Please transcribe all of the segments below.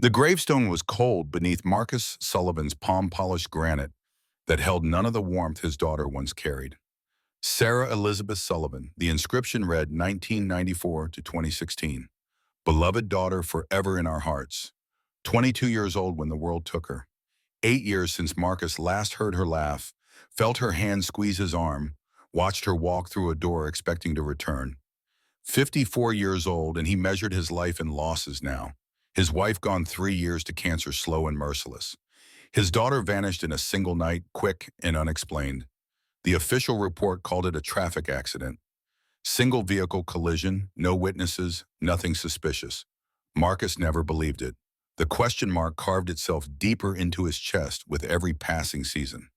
The gravestone was cold beneath Marcus Sullivan's palm-polished granite that held none of the warmth his daughter once carried. Sarah Elizabeth Sullivan. The inscription read 1994 to 2016. Beloved daughter forever in our hearts. 22 years old when the world took her. 8 years since Marcus last heard her laugh, felt her hand squeeze his arm, watched her walk through a door expecting to return. 54 years old, and he measured his life in losses now. His wife gone 3 years to cancer, slow and merciless. His daughter vanished in a single night, quick and unexplained. The official report called it a traffic accident. Single vehicle collision, no witnesses, nothing suspicious. Marcus never believed it. The question mark carved itself deeper into his chest with every passing season.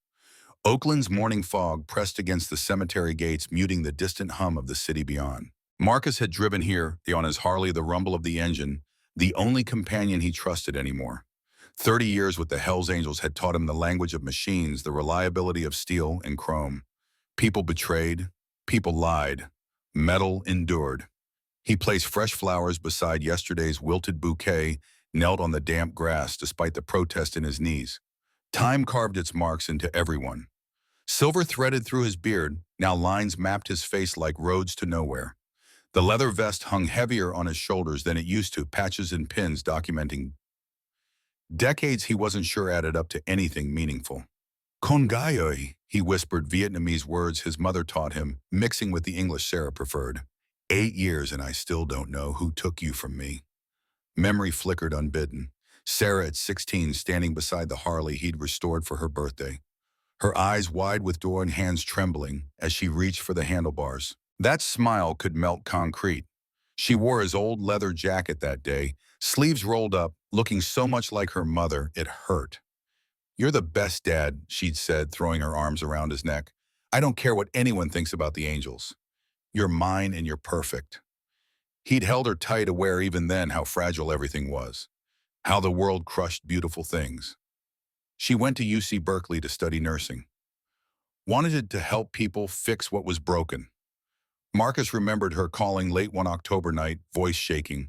Oakland's morning fog pressed against the cemetery gates, muting the distant hum of the city beyond. Marcus had driven here, on his Harley, the rumble of the engine, the only companion he trusted anymore. 30 years with the Hells Angels had taught him the language of machines, the reliability of steel and chrome. People betrayed, people lied, metal endured. He placed fresh flowers beside yesterday's wilted bouquet, knelt on the damp grass despite the protest in his knees. Time carved its marks into everyone. Silver threaded through his beard, now lines mapped his face like roads to nowhere. The leather vest hung heavier on his shoulders than it used to, patches and pins documenting decades he wasn't sure added up to anything meaningful. Con Gaioi, he whispered Vietnamese words his mother taught him, mixing with the English Sarah preferred. 8 years and I still don't know who took you from me. Memory flickered unbidden. Sarah at 16 standing beside the Harley he'd restored for her birthday. Her eyes wide with joy and hands trembling as she reached for the handlebars. That smile could melt concrete. She wore his old leather jacket that day, sleeves rolled up, looking so much like her mother, it hurt. You're the best dad, she'd said, throwing her arms around his neck. I don't care what anyone thinks about the Angels. You're mine and you're perfect. He'd held her tight, aware even then how fragile everything was, how the world crushed beautiful things. She went to UC Berkeley to study nursing. Wanted to help people fix what was broken. Marcus remembered her calling late one October night, voice shaking.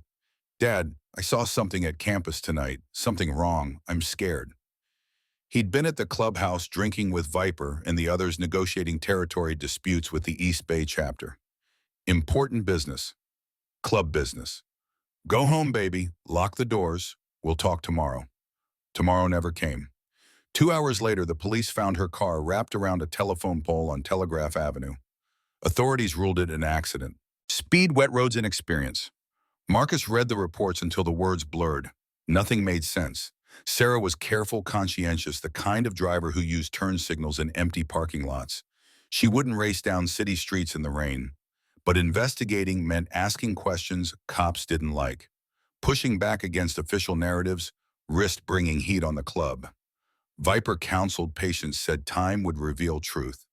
Dad, I saw something at campus tonight, something wrong, I'm scared. He'd been at the clubhouse drinking with Viper and the others, negotiating territory disputes with the East Bay chapter. Important business. Club business. Go home, baby. Lock the doors. We'll talk tomorrow. Tomorrow never came. 2 hours later, the police found her car wrapped around a telephone pole on Telegraph Avenue. Authorities ruled it an accident. Speed, wet roads, inexperience. Marcus read the reports until the words blurred. Nothing made sense. Sarah was careful, conscientious, the kind of driver who used turn signals in empty parking lots. She wouldn't race down city streets in the rain. But investigating meant asking questions cops didn't like. Pushing back against official narratives risked bringing heat on the club. Viper counseled patients, said time would reveal truth.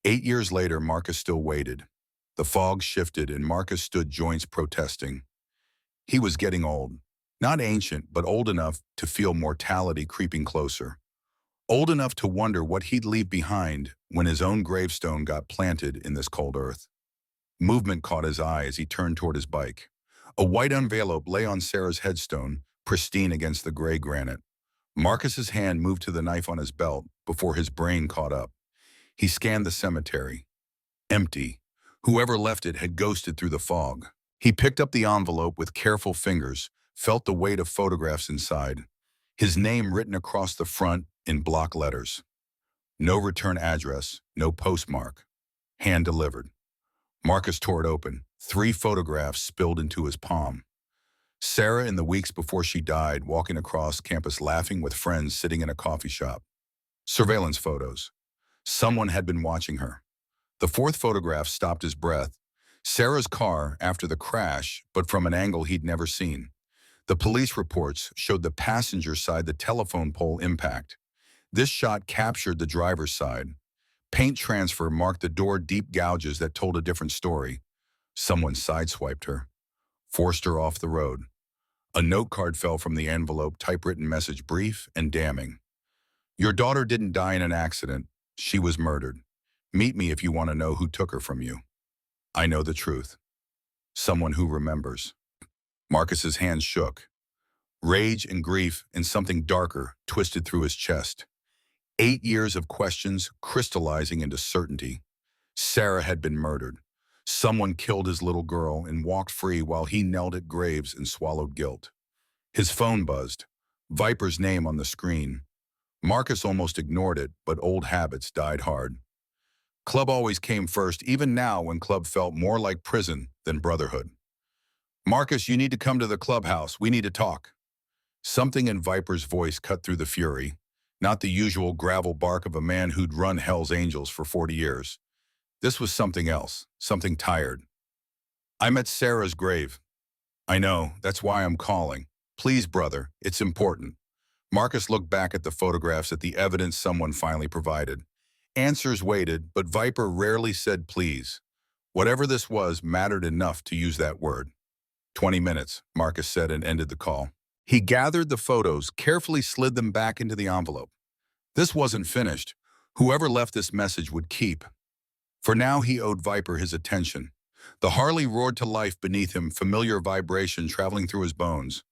8 years later, Marcus still waited. The fog shifted and Marcus stood, joints protesting. He was getting old. Not ancient, but old enough to feel mortality creeping closer. Old enough to wonder what he'd leave behind when his own gravestone got planted in this cold earth. Movement caught his eye as he turned toward his bike. A white envelope lay on Sarah's headstone, pristine against the gray granite. Marcus's hand moved to the knife on his belt before his brain caught up. He scanned the cemetery. Empty. Whoever left it had ghosted through the fog. He picked up the envelope with careful fingers, felt the weight of photographs inside. His name written across the front in block letters. No return address, no postmark. Hand delivered. Marcus tore it open. 3 photographs spilled into his palm. Sarah in the weeks before she died, walking across campus laughing with friends sitting in a coffee shop. Surveillance photos. Someone had been watching her. The 4th photograph stopped his breath. Sarah's car after the crash, but from an angle he'd never seen. The police reports showed the passenger side, the telephone pole impact. This shot captured the driver's side. Paint transfer marked the door, deep gouges that told a different story. Someone sideswiped her, forced her off the road. A note card fell from the envelope, typewritten message, brief and damning. Your daughter didn't die in an accident. She was murdered. Meet me if you want to know who took her from you. I know the truth. Someone who remembers. Marcus's hands shook. Rage and grief and something darker twisted through his chest. 8 years of questions crystallizing into certainty. Sarah had been murdered. Someone killed his little girl and walked free while he knelt at graves and swallowed guilt. His phone buzzed. Viper's name on the screen. Marcus almost ignored it, but old habits died hard. Club always came first, even now when club felt more like prison than brotherhood. Marcus, you need to come to the clubhouse. We need to talk. Something in Viper's voice cut through the fury, not the usual gravel bark of a man who'd run Hell's Angels for 40 years. This was something else, something tired. I'm at Sarah's grave. I know, that's why I'm calling. Please, brother, it's important. Marcus looked back at the photographs at the evidence someone finally provided. Answers waited, but Viper rarely said please. Whatever this was mattered enough to use that word. 20 minutes, Marcus said and ended the call. He gathered the photos, carefully slid them back into the envelope. This wasn't finished. Whoever left this message would keep. For now, he owed Viper his attention. The Harley roared to life beneath him, familiar vibration traveling through his bones.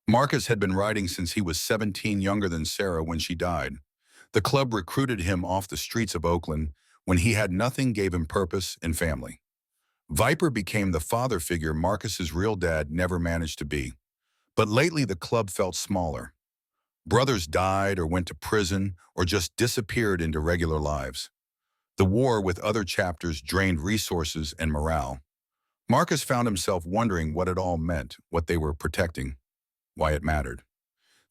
Marcus had been riding since he was 17, younger than Sarah when she died. The club recruited him off the streets of Oakland when he had nothing, gave him purpose and family. Viper became the father figure Marcus's real dad never managed to be. But lately the club felt smaller. Brothers died or went to prison or just disappeared into regular lives. The war with other chapters drained resources and morale. Marcus found himself wondering what it all meant, what they were protecting, why it mattered.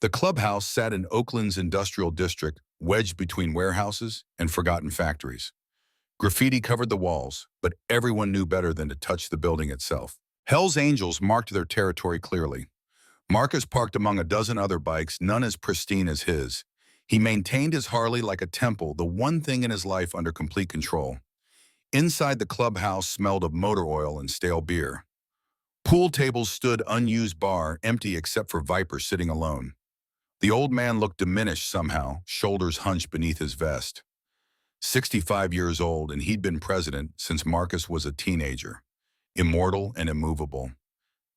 The clubhouse sat in Oakland's industrial district, wedged between warehouses and forgotten factories. Graffiti covered the walls, but everyone knew better than to touch the building itself. Hell's Angels marked their territory clearly. Marcus parked among a dozen other bikes, none as pristine as his. He maintained his Harley like a temple, the one thing in his life under complete control. Inside the clubhouse smelled of motor oil and stale beer. Pool tables stood unused bar, empty except for Viper sitting alone. The old man looked diminished somehow, shoulders hunched beneath his vest. 65 years old, and he'd been president since Marcus was a teenager. Immortal and immovable.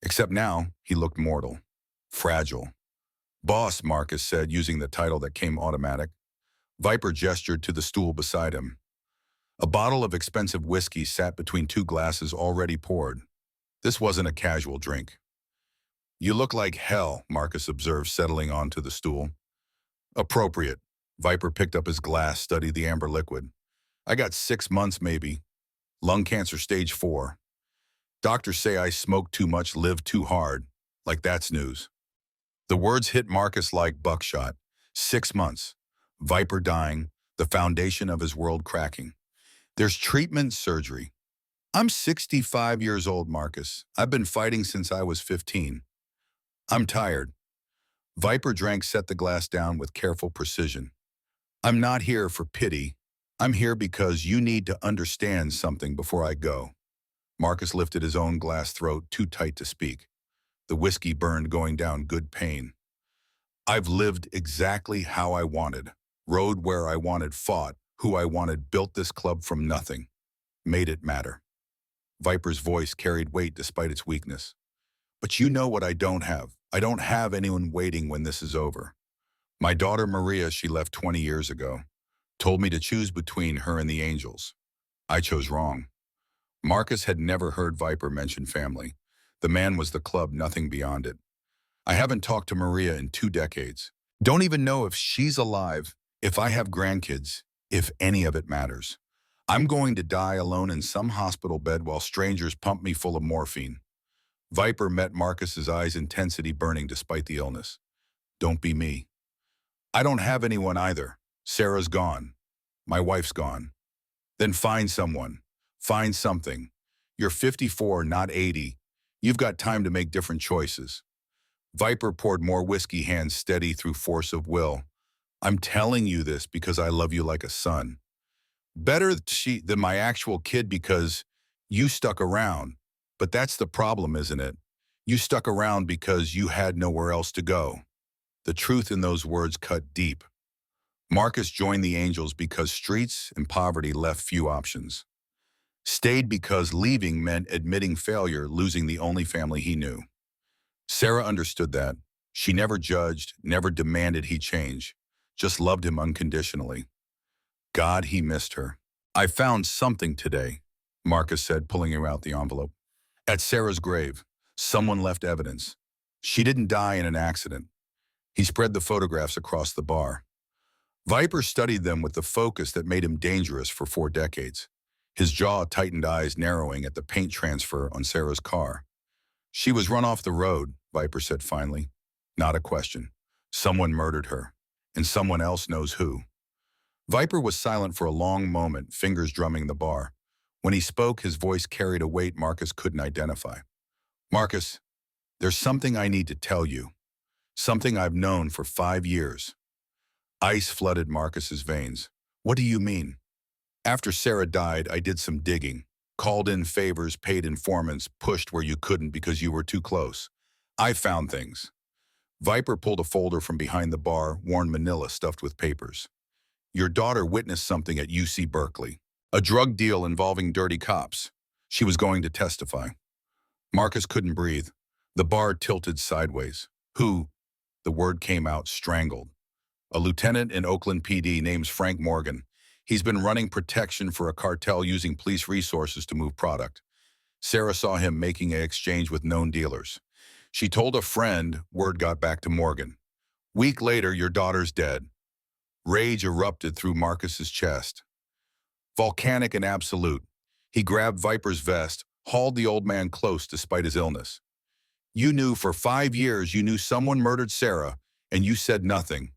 Except now, he looked mortal. Fragile. Boss, Marcus said, using the title that came automatic. Viper gestured to the stool beside him. A bottle of expensive whiskey sat between two glasses already poured. This wasn't a casual drink. You look like hell, Marcus observed, settling onto the stool. Appropriate. Viper picked up his glass, studied the amber liquid. I got 6 months maybe. Lung cancer stage 4. Doctors say I smoked too much, lived too hard. Like that's news. The words hit Marcus like buckshot. 6 months. Viper dying, the foundation of his world cracking. There's treatment, surgery. I'm 65 years old, Marcus. I've been fighting since I was 15. I'm tired. Viper drank, set the glass down with careful precision. I'm not here for pity. I'm here because you need to understand something before I go. Marcus lifted his own glass, throat too tight to speak. The whiskey burned, going down, good pain. I've lived exactly how I wanted, rode where I wanted, fought who I wanted, built this club from nothing, made it matter. Viper's voice carried weight despite its weakness. But you know what I don't have. I don't have anyone waiting when this is over. My daughter Maria, she left 20 years ago, told me to choose between her and the Angels. I chose wrong. Marcus had never heard Viper mention family. The man was the club, nothing beyond it. I haven't talked to Maria in 2 decades. Don't even know if she's alive, if I have grandkids, if any of it matters. I'm going to die alone in some hospital bed while strangers pump me full of morphine. Viper met Marcus's eyes, intensity burning despite the illness. Don't be me. I don't have anyone either. Sarah's gone. My wife's gone. Then find someone. Find something. You're 54, not 80. You've got time to make different choices. Viper poured more whiskey, hands steady through force of will. I'm telling you this because I love you like a son. Better than my actual kid because you stuck around. But that's the problem, isn't it? You stuck around because you had nowhere else to go. The truth in those words cut deep. Marcus joined the Angels because streets and poverty left few options. Stayed because leaving meant admitting failure, losing the only family he knew. Sarah understood that. She never judged, never demanded he change, just loved him unconditionally. God, he missed her. I found something today, Marcus said, pulling her out the envelope. At Sarah's grave, someone left evidence. She didn't die in an accident. He spread the photographs across the bar. Viper studied them with the focus that made him dangerous for 4 decades. His jaw tightened, eyes narrowing at the paint transfer on Sarah's car. She was run off the road, Viper said finally. Not a question. Someone murdered her, and someone else knows who. Viper was silent for a long moment, fingers drumming the bar. When he spoke, his voice carried a weight Marcus couldn't identify. Marcus, there's something I need to tell you. Something I've known for 5 years. Ice flooded Marcus's veins. What do you mean? After Sarah died, I did some digging. Called in favors, paid informants, pushed where you couldn't because you were too close. I found things. Viper pulled a folder from behind the bar, worn manila stuffed with papers. Your daughter witnessed something at UC Berkeley. A drug deal involving dirty cops. She was going to testify. Marcus couldn't breathe. The bar tilted sideways. Who? The word came out strangled. A lieutenant in Oakland PD named Frank Morgan. He's been running protection for a cartel using police resources to move product. Sarah saw him making an exchange with known dealers. She told a friend, word got back to Morgan. Week later, your daughter's dead. Rage erupted through Marcus's chest. Volcanic and absolute. He grabbed Viper's vest, hauled the old man close despite his illness. You knew for 5 years you knew someone murdered Sarah, and you said nothing.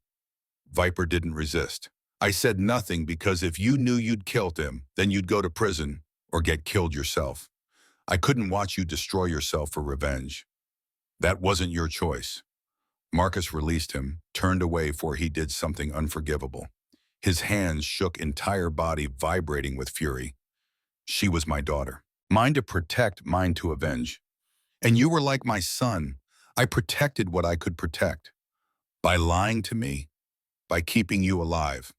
Viper didn't resist. I said nothing because if you knew you'd killed him, then you'd go to prison or get killed yourself. I couldn't watch you destroy yourself for revenge. That wasn't your choice. Marcus released him, turned away for he did something unforgivable. His hands shook, entire body vibrating with fury. She was my daughter. Mine to protect, mine to avenge. And you were like my son. I protected what I could protect. By lying to me, by keeping you alive.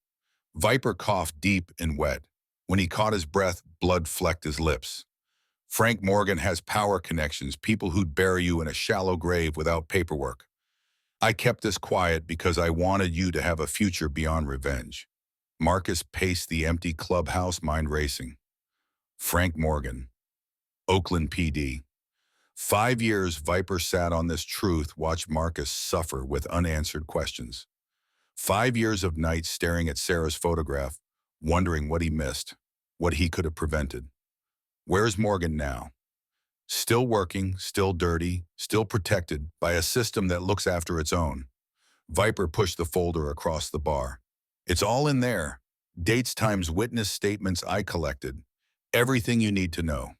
Viper coughed deep and wet. When he caught his breath, blood flecked his lips. Frank Morgan has power connections, people who'd bury you in a shallow grave without paperwork. I kept this quiet because I wanted you to have a future beyond revenge. Marcus paced the empty clubhouse, mind racing. Frank Morgan, Oakland PD. 5 years Viper sat on this truth, watched Marcus suffer with unanswered questions. 5 years of nights staring at Sarah's photograph, wondering what he missed, what he could have prevented. Where's Morgan now? Still working, still dirty, still protected by a system that looks after its own. Viper pushed the folder across the bar. It's all in there. Dates, times, witness statements I collected. Everything you need to know.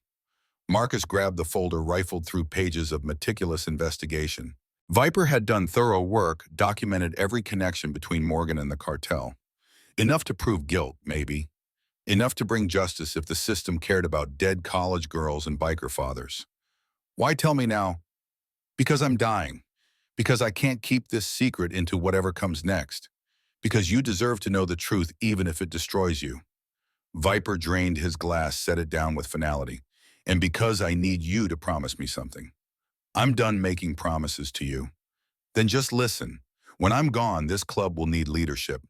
Marcus grabbed the folder, rifled through pages of meticulous investigation. Viper had done thorough work, documented every connection between Morgan and the cartel. Enough to prove guilt, maybe. Enough to bring justice if the system cared about dead college girls and biker fathers. Why tell me now? Because I'm dying. Because I can't keep this secret into whatever comes next. Because you deserve to know the truth even if it destroys you. Viper drained his glass, set it down with finality. And because I need you to promise me something. I'm done making promises to you. Then just listen. When I'm gone, this club will need leadership.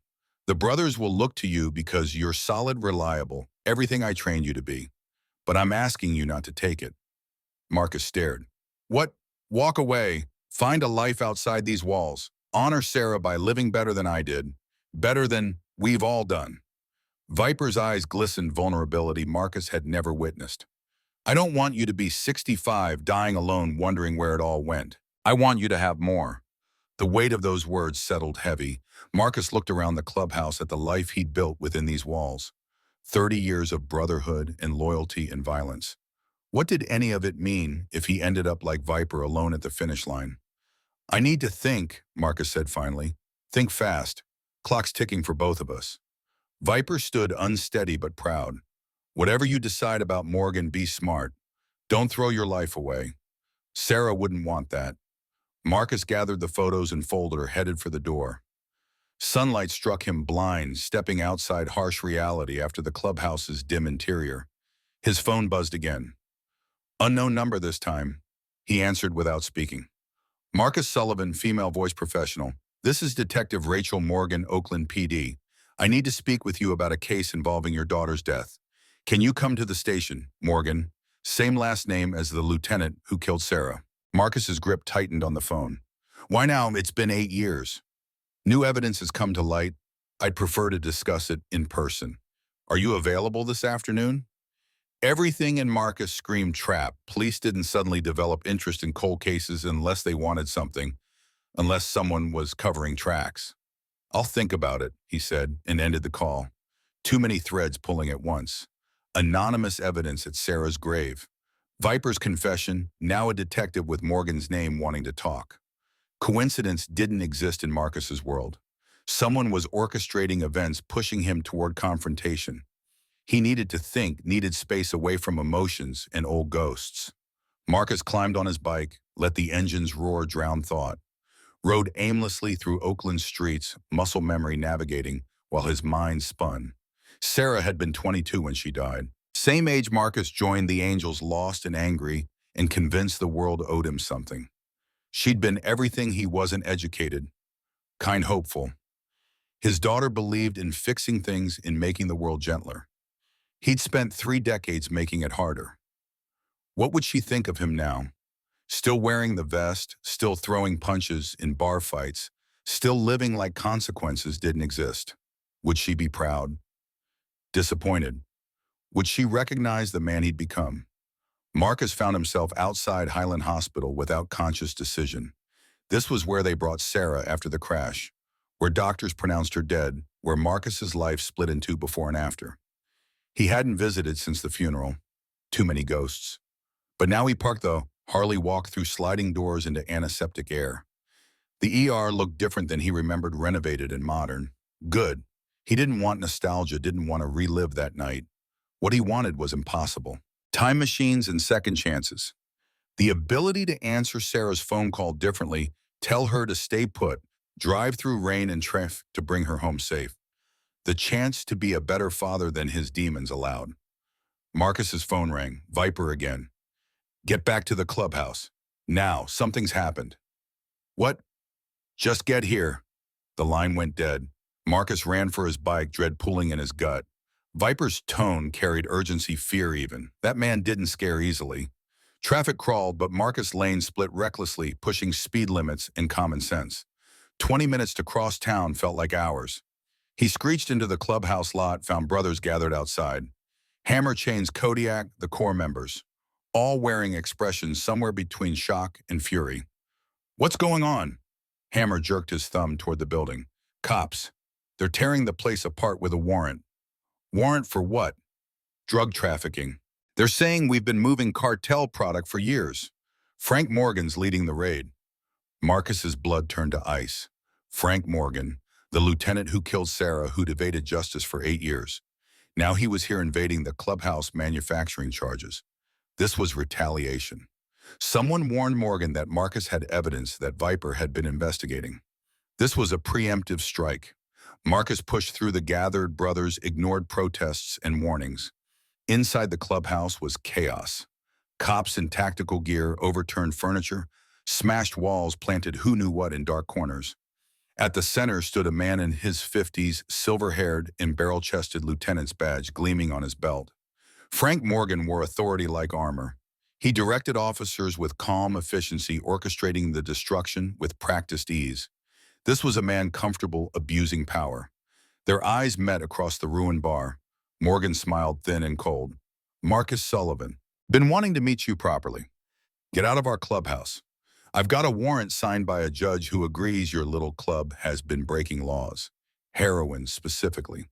The brothers will look to you because you're solid, reliable, everything I trained you to be. But I'm asking you not to take it. Marcus stared. What? Walk away. Find a life outside these walls. Honor Sarah by living better than I did. Better than we've all done. Viper's eyes glistened vulnerability Marcus had never witnessed. I don't want you to be 65, dying alone, wondering where it all went. I want you to have more. The weight of those words settled heavy. Marcus looked around the clubhouse at the life he'd built within these walls. 30 years of brotherhood and loyalty and violence. What did any of it mean if he ended up like Viper, alone at the finish line? I need to think, Marcus said finally. Think fast. Clock's ticking for both of us. Viper stood unsteady but proud. Whatever you decide about Morgan, be smart. Don't throw your life away. Sarah wouldn't want that. Marcus gathered the photos and folder, headed for the door. Sunlight struck him blind, stepping outside harsh reality after the clubhouse's dim interior. His phone buzzed again. Unknown number this time. He answered without speaking. Marcus Sullivan, female voice professional. This is Detective Rachel Morgan, Oakland PD. I need to speak with you about a case involving your daughter's death. Can you come to the station, Morgan? Same last name as the lieutenant who killed Sarah. Marcus's grip tightened on the phone. Why now? It's been 8 years. New evidence has come to light. I'd prefer to discuss it in person. Are you available this afternoon? Everything in Marcus screamed trap. Police didn't suddenly develop interest in cold cases unless they wanted something, unless someone was covering tracks. I'll think about it, he said, and ended the call. Too many threads pulling at once. Anonymous evidence at Sarah's grave. Viper's confession, now a detective with Morgan's name wanting to talk. Coincidence didn't exist in Marcus's world. Someone was orchestrating events, pushing him toward confrontation. He needed to think, needed space away from emotions and old ghosts. Marcus climbed on his bike, let the engine's roar drown thought. Rode aimlessly through Oakland streets, muscle memory navigating, while his mind spun. Sarah had been 22 when she died. Same age Marcus joined the Angels, lost and angry, and convinced the world owed him something. She'd been everything he wasn't: educated, kind, hopeful. His daughter believed in fixing things, in making the world gentler. He'd spent 3 decades making it harder. What would she think of him now? Still wearing the vest, still throwing punches in bar fights, still living like consequences didn't exist. Would she be proud? Disappointed? Would she recognize the man he'd become? Marcus found himself outside Highland Hospital without conscious decision. This was where they brought Sarah after the crash, where doctors pronounced her dead, where Marcus's life split in two before and after. He hadn't visited since the funeral. Too many ghosts. But now he parked the Harley, walked through sliding doors into antiseptic air. The ER looked different than he remembered, renovated and modern. Good. He didn't want nostalgia, didn't want to relive that night. What he wanted was impossible. Time machines and second chances. The ability to answer Sarah's phone call differently, tell her to stay put, drive through rain and traffic to bring her home safe. The chance to be a better father than his demons allowed. Marcus's phone rang. Viper again. Get back to the clubhouse. Now, something's happened. What? Just get here. The line went dead. Marcus ran for his bike, dread pulling in his gut. Viper's tone carried urgency, fear even. That man didn't scare easily. Traffic crawled, but Marcus' lane split recklessly, pushing speed limits and common sense. 20 minutes to cross town felt like hours. He screeched into the clubhouse lot, found brothers gathered outside. Hammer Chain's Kodiak, the core members, all wearing expressions somewhere between shock and fury. What's going on? Hammer jerked his thumb toward the building. Cops. They're tearing the place apart with a warrant. Warrant for what? Drug trafficking. They're saying we've been moving cartel product for years. Frank Morgan's leading the raid. Marcus's blood turned to ice. Frank Morgan, the lieutenant who killed Sarah, who'd evaded justice for 8 years. Now he was here invading the clubhouse, manufacturing charges. This was retaliation. Someone warned Morgan that Marcus had evidence that Viper had been investigating. This was a preemptive strike. Marcus pushed through the gathered brothers, ignored protests and warnings. Inside the clubhouse was chaos. Cops in tactical gear overturned furniture, smashed walls, planted who knew what in dark corners. At the center stood a man in his 50s, silver-haired and barrel-chested lieutenant's badge gleaming on his belt. Frank Morgan wore authority-like armor. He directed officers with calm efficiency, orchestrating the destruction with practiced ease. This was a man comfortable abusing power. Their eyes met across the ruined bar. Morgan smiled, thin and cold. Marcus Sullivan. Been wanting to meet you properly. Get out of our clubhouse. I've got a warrant signed by a judge who agrees your little club has been breaking laws. Heroin, specifically.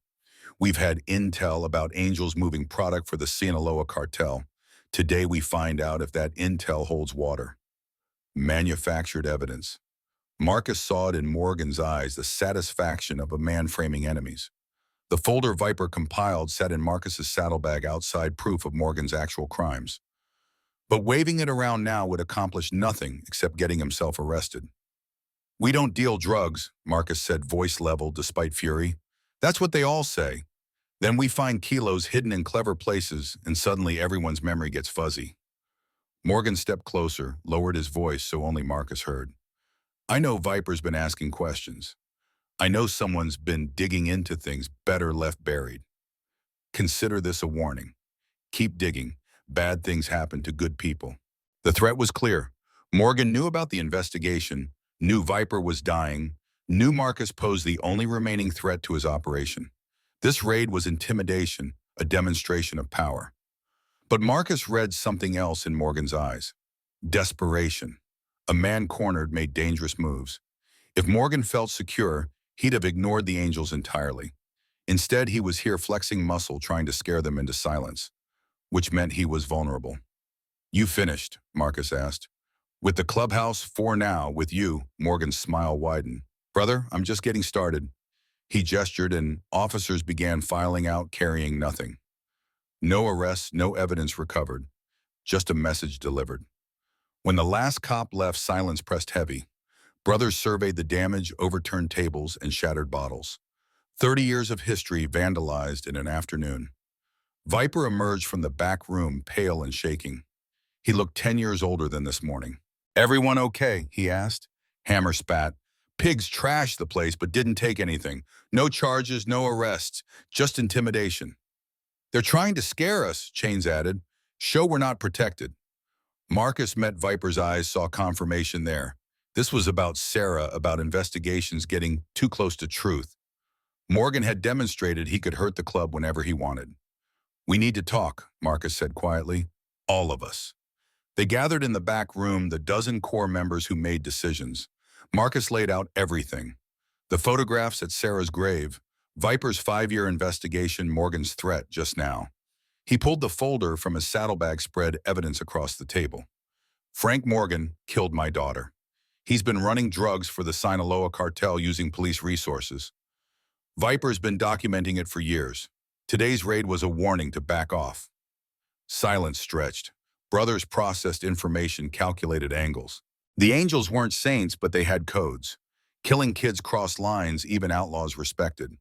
We've had intel about Angels moving product for the Sinaloa cartel. Today we find out if that intel holds water. Manufactured evidence. Marcus saw it in Morgan's eyes, the satisfaction of a man framing enemies. The folder Viper compiled sat in Marcus's saddlebag outside, proof of Morgan's actual crimes. But waving it around now would accomplish nothing except getting himself arrested. We don't deal drugs, Marcus said, voice level despite fury. That's what they all say. Then we find kilos hidden in clever places, and suddenly everyone's memory gets fuzzy. Morgan stepped closer, lowered his voice so only Marcus heard. I know Viper's been asking questions. I know someone's been digging into things better left buried. Consider this a warning. Keep digging. Bad things happen to good people. The threat was clear. Morgan knew about the investigation, knew Viper was dying, knew Marcus posed the only remaining threat to his operation. This raid was intimidation, a demonstration of power. But Marcus read something else in Morgan's eyes. Desperation. A man cornered made dangerous moves. If Morgan felt secure, he'd have ignored the angels entirely. Instead, he was here flexing muscle trying to scare them into silence, which meant he was vulnerable. "You finished?" Marcus asked. "With the clubhouse, for now. With you," Morgan's smile widened. "Brother, I'm just getting started." He gestured and officers began filing out carrying nothing. No arrests, no evidence recovered, just a message delivered. When the last cop left, silence pressed heavy. Brothers surveyed the damage, overturned tables, and shattered bottles. 30 years of history vandalized in an afternoon. Viper emerged from the back room, pale and shaking. He looked 10 years older than this morning. "Everyone okay?" he asked. Hammer spat. "Pigs trashed the place but didn't take anything. No charges, no arrests, just intimidation." "They're trying to scare us," Chains added. "Show we're not protected." Marcus met Viper's eyes, saw confirmation there. This was about Sarah, about investigations getting too close to truth. Morgan had demonstrated he could hurt the club whenever he wanted. "We need to talk," Marcus said quietly. "All of us." They gathered in the back room, the dozen core members who made decisions. Marcus laid out everything. The photographs at Sarah's grave, Viper's 5-year investigation, Morgan's threat just now. He pulled the folder from his saddlebag, spread evidence across the table. "Frank Morgan killed my daughter. He's been running drugs for the Sinaloa cartel using police resources. Viper's been documenting it for years. Today's raid was a warning to back off." Silence stretched. Brothers processed information, calculated angles. The angels weren't saints, but they had codes. Killing kids crossed lines, even outlaws respected.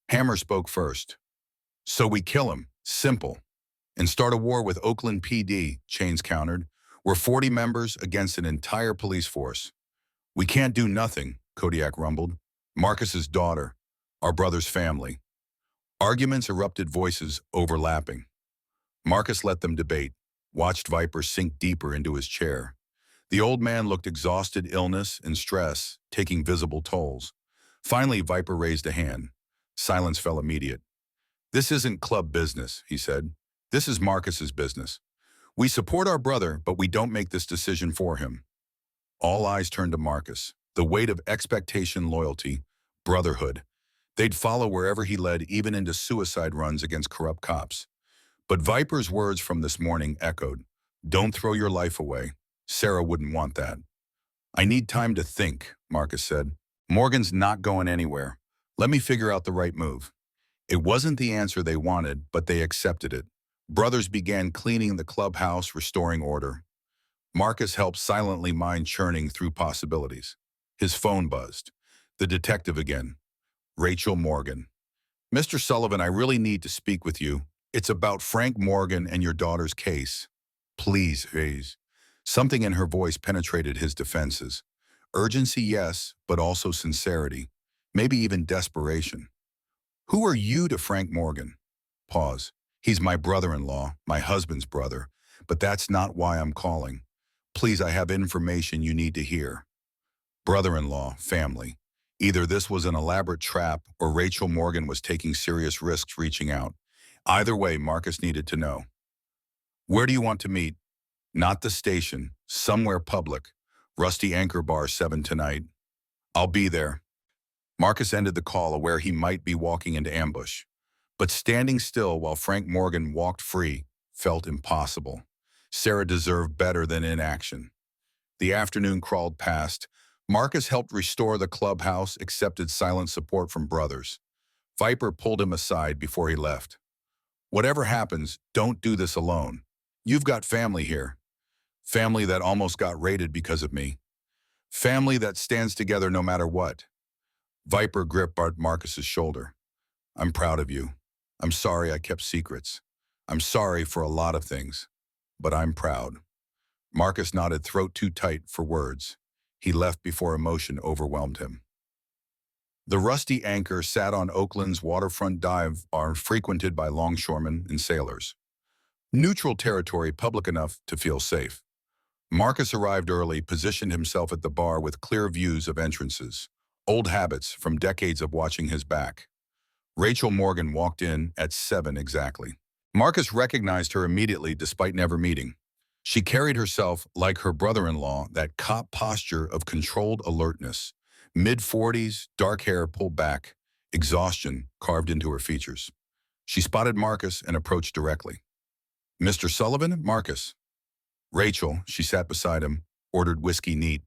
Hammer spoke first. "So we kill him. Simple. And start a war with Oakland PD," Chains countered. "We're 40 members against an entire police force." "We can't do nothing," Kodiak rumbled. "Marcus's daughter. Our brother's family." Arguments erupted, voices overlapping. Marcus let them debate, watched Viper sink deeper into his chair. The old man looked exhausted, illness and stress taking visible tolls. Finally, Viper raised a hand. Silence fell immediate. "This isn't club business," he said. "This is Marcus's business. We support our brother, but we don't make this decision for him." All eyes turned to Marcus. The weight of expectation, loyalty, brotherhood. They'd follow wherever he led, even into suicide runs against corrupt cops. But Viper's words from this morning echoed. "Don't throw your life away. Sarah wouldn't want that." "I need time to think," Marcus said. "Morgan's not going anywhere. Let me figure out the right move." It wasn't the answer they wanted, but they accepted it. Brothers began cleaning the clubhouse, restoring order. Marcus helped silently, mind churning through possibilities. His phone buzzed. The detective again. "Rachel Morgan." "Mr. Sullivan, I really need to speak with you. It's about Frank Morgan and your daughter's case." "Please, Hayes." Something in her voice penetrated his defenses. Urgency, yes, but also sincerity. Maybe even desperation. "Who are you to Frank Morgan?" Pause. "He's my brother-in-law, my husband's brother, but that's not why I'm calling. Please, I have information you need to hear." Brother-in-law, family. Either this was an elaborate trap or Rachel Morgan was taking serious risks reaching out. Either way, Marcus needed to know. "Where do you want to meet?" "Not the station, somewhere public. Rusty Anchor Bar, 7 tonight." "I'll be there." Marcus ended the call, aware he might be walking into ambush. But standing still while Frank Morgan walked free felt impossible. Sarah deserved better than inaction. The afternoon crawled past. Marcus helped restore the clubhouse, accepted silent support from brothers. Viper pulled him aside before he left. "Whatever happens, don't do this alone. You've got family here. Family that almost got raided because of me. Family that stands together no matter what." Viper gripped Marcus's shoulder. "I'm proud of you. I'm sorry I kept secrets. I'm sorry for a lot of things, but I'm proud." Marcus nodded, throat too tight for words. He left before emotion overwhelmed him. The rusty anchor sat on Oakland's waterfront dive bar frequented by longshoremen and sailors. Neutral territory public enough to feel safe. Marcus arrived early, positioned himself at the bar with clear views of entrances. Old habits from decades of watching his back. Rachel Morgan walked in at 7 exactly. Marcus recognized her immediately despite never meeting. She carried herself like her brother-in-law, that cop posture of controlled alertness. Mid-40s, dark hair pulled back, exhaustion carved into her features. She spotted Marcus and approached directly. "Mr. Sullivan, Marcus." Rachel, she sat beside him, ordered whiskey neat.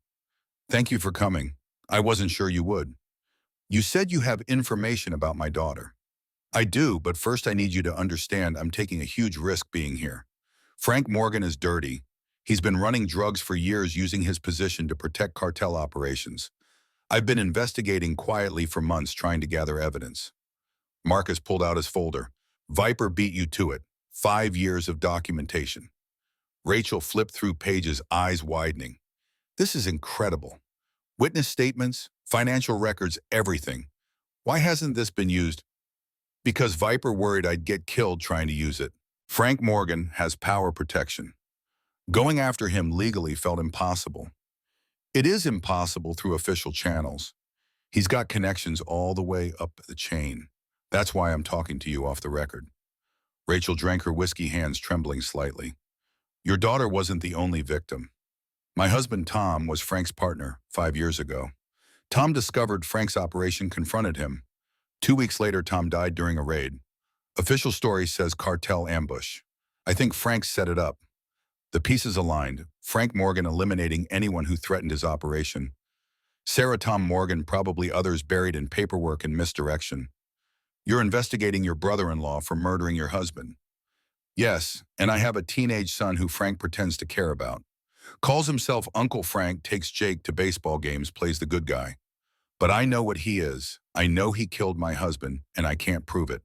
"Thank you for coming. I wasn't sure you would. You said you have information about my daughter." "I do, but first I need you to understand I'm taking a huge risk being here. Frank Morgan is dirty. He's been running drugs for years using his position to protect cartel operations. I've been investigating quietly for months trying to gather evidence." Marcus pulled out his folder. "Viper beat you to it. 5 years of documentation." Rachel flipped through pages, eyes widening. "This is incredible. Witness statements, financial records, everything. Why hasn't this been used?" "Because Viper worried I'd get killed trying to use it. Frank Morgan has power protection. Going after him legally felt impossible. It is impossible through official channels. He's got connections all the way up the chain. That's why I'm talking to you off the record." Rachel drank her whiskey, hands trembling slightly. "Your daughter wasn't the only victim. My husband Tom was Frank's partner 5 years ago. Tom discovered Frank's operation, confronted him. 2 weeks later, Tom died during a raid. Official story says cartel ambush. I think Frank set it up. The pieces aligned, Frank Morgan eliminating anyone who threatened his operation. Sarah Tom Morgan, probably others buried in paperwork and misdirection. You're investigating your brother-in-law for murdering your husband." "Yes, and I have a teenage son who Frank pretends to care about. Calls himself Uncle Frank, takes Jake to baseball games, plays the good guy. But I know what he is. I know he killed my husband, and I can't prove it."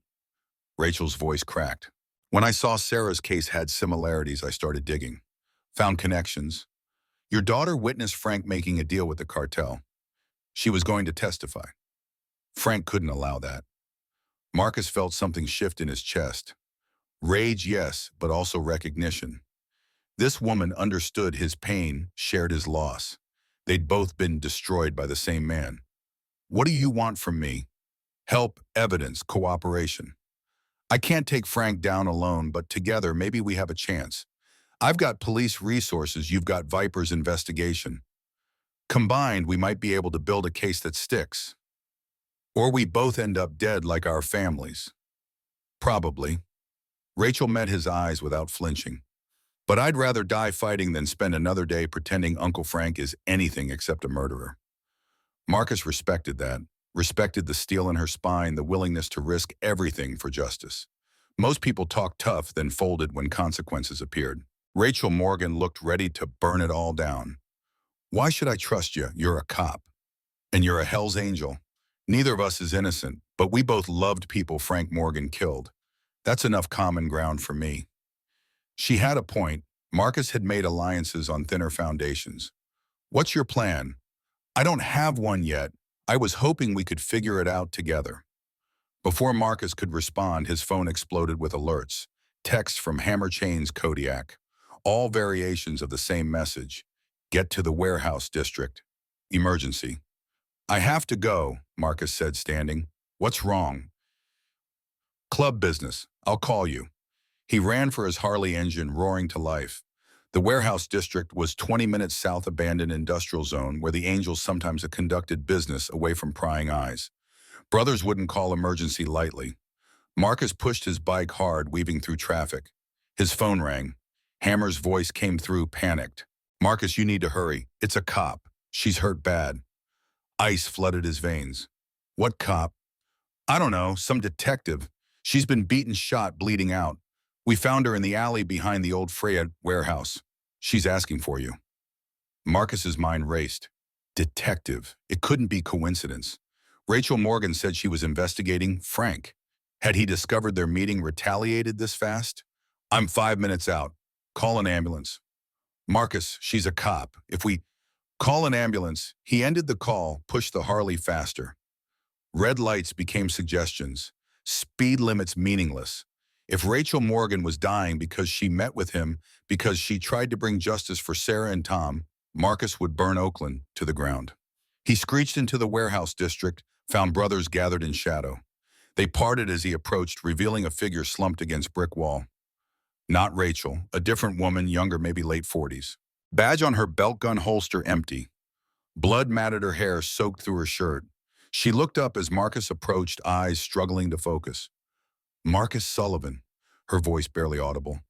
Rachel's voice cracked. "When I saw Sarah's case had similarities, I started digging. Found connections. Your daughter witnessed Frank making a deal with the cartel. She was going to testify. Frank couldn't allow that." Marcus felt something shift in his chest. Rage, yes, but also recognition. This woman understood his pain, shared his loss. They'd both been destroyed by the same man. "What do you want from me?" "Help, evidence, cooperation. I can't take Frank down alone, but together maybe we have a chance. I've got police resources, you've got Viper's investigation. Combined, we might be able to build a case that sticks. Or we both end up dead like our families." "Probably." Rachel met his eyes without flinching. "But I'd rather die fighting than spend another day pretending Uncle Frank is anything except a murderer." Marcus respected that, respected the steel in her spine, the willingness to risk everything for justice. Most people talked tough, then folded when consequences appeared. Rachel Morgan looked ready to burn it all down. "Why should I trust you? You're a cop. And you're a Hell's Angel. Neither of us is innocent, but we both loved people Frank Morgan killed. That's enough common ground for me." She had a point. Marcus had made alliances on thinner foundations. "What's your plan?" "I don't have one yet. I was hoping we could figure it out together." Before Marcus could respond, his phone exploded with alerts. Texts from Hammer Chains Kodiak. All variations of the same message. "Get to the warehouse district. Emergency." "I have to go," Marcus said, standing. "What's wrong?" "Club business. I'll call you." He ran for his Harley engine, roaring to life. The warehouse district was 20 minutes south abandoned industrial zone where the Angels sometimes conducted business away from prying eyes. Brothers wouldn't call emergency lightly. Marcus pushed his bike hard, weaving through traffic. His phone rang. Hammer's voice came through, panicked. "Marcus, you need to hurry. It's a cop. She's hurt bad." Ice flooded his veins. "What cop?" "I don't know, some detective. She's been beaten, shot, bleeding out. We found her in the alley behind the old Freya warehouse. She's asking for you." Marcus's mind raced. Detective. It couldn't be coincidence. Rachel Morgan said she was investigating Frank. Had he discovered their meeting, retaliated this fast? "I'm 5 minutes out. Call an ambulance." "Marcus, she's a cop. If we..." Call an ambulance. He ended the call, pushed the Harley faster. Red lights became suggestions. Speed limits meaningless. If Rachel Morgan was dying because she met with him, because she tried to bring justice for Sarah and Tom, Marcus would burn Oakland to the ground. He screeched into the warehouse district, found brothers gathered in shadow. They parted as he approached, revealing a figure slumped against brick wall. Not Rachel, a different woman, younger, maybe late 40s. Badge on her belt, gun holster empty. Blood matted her hair, soaked through her shirt. She looked up as Marcus approached, eyes struggling to focus. Marcus Sullivan, her voice barely audible.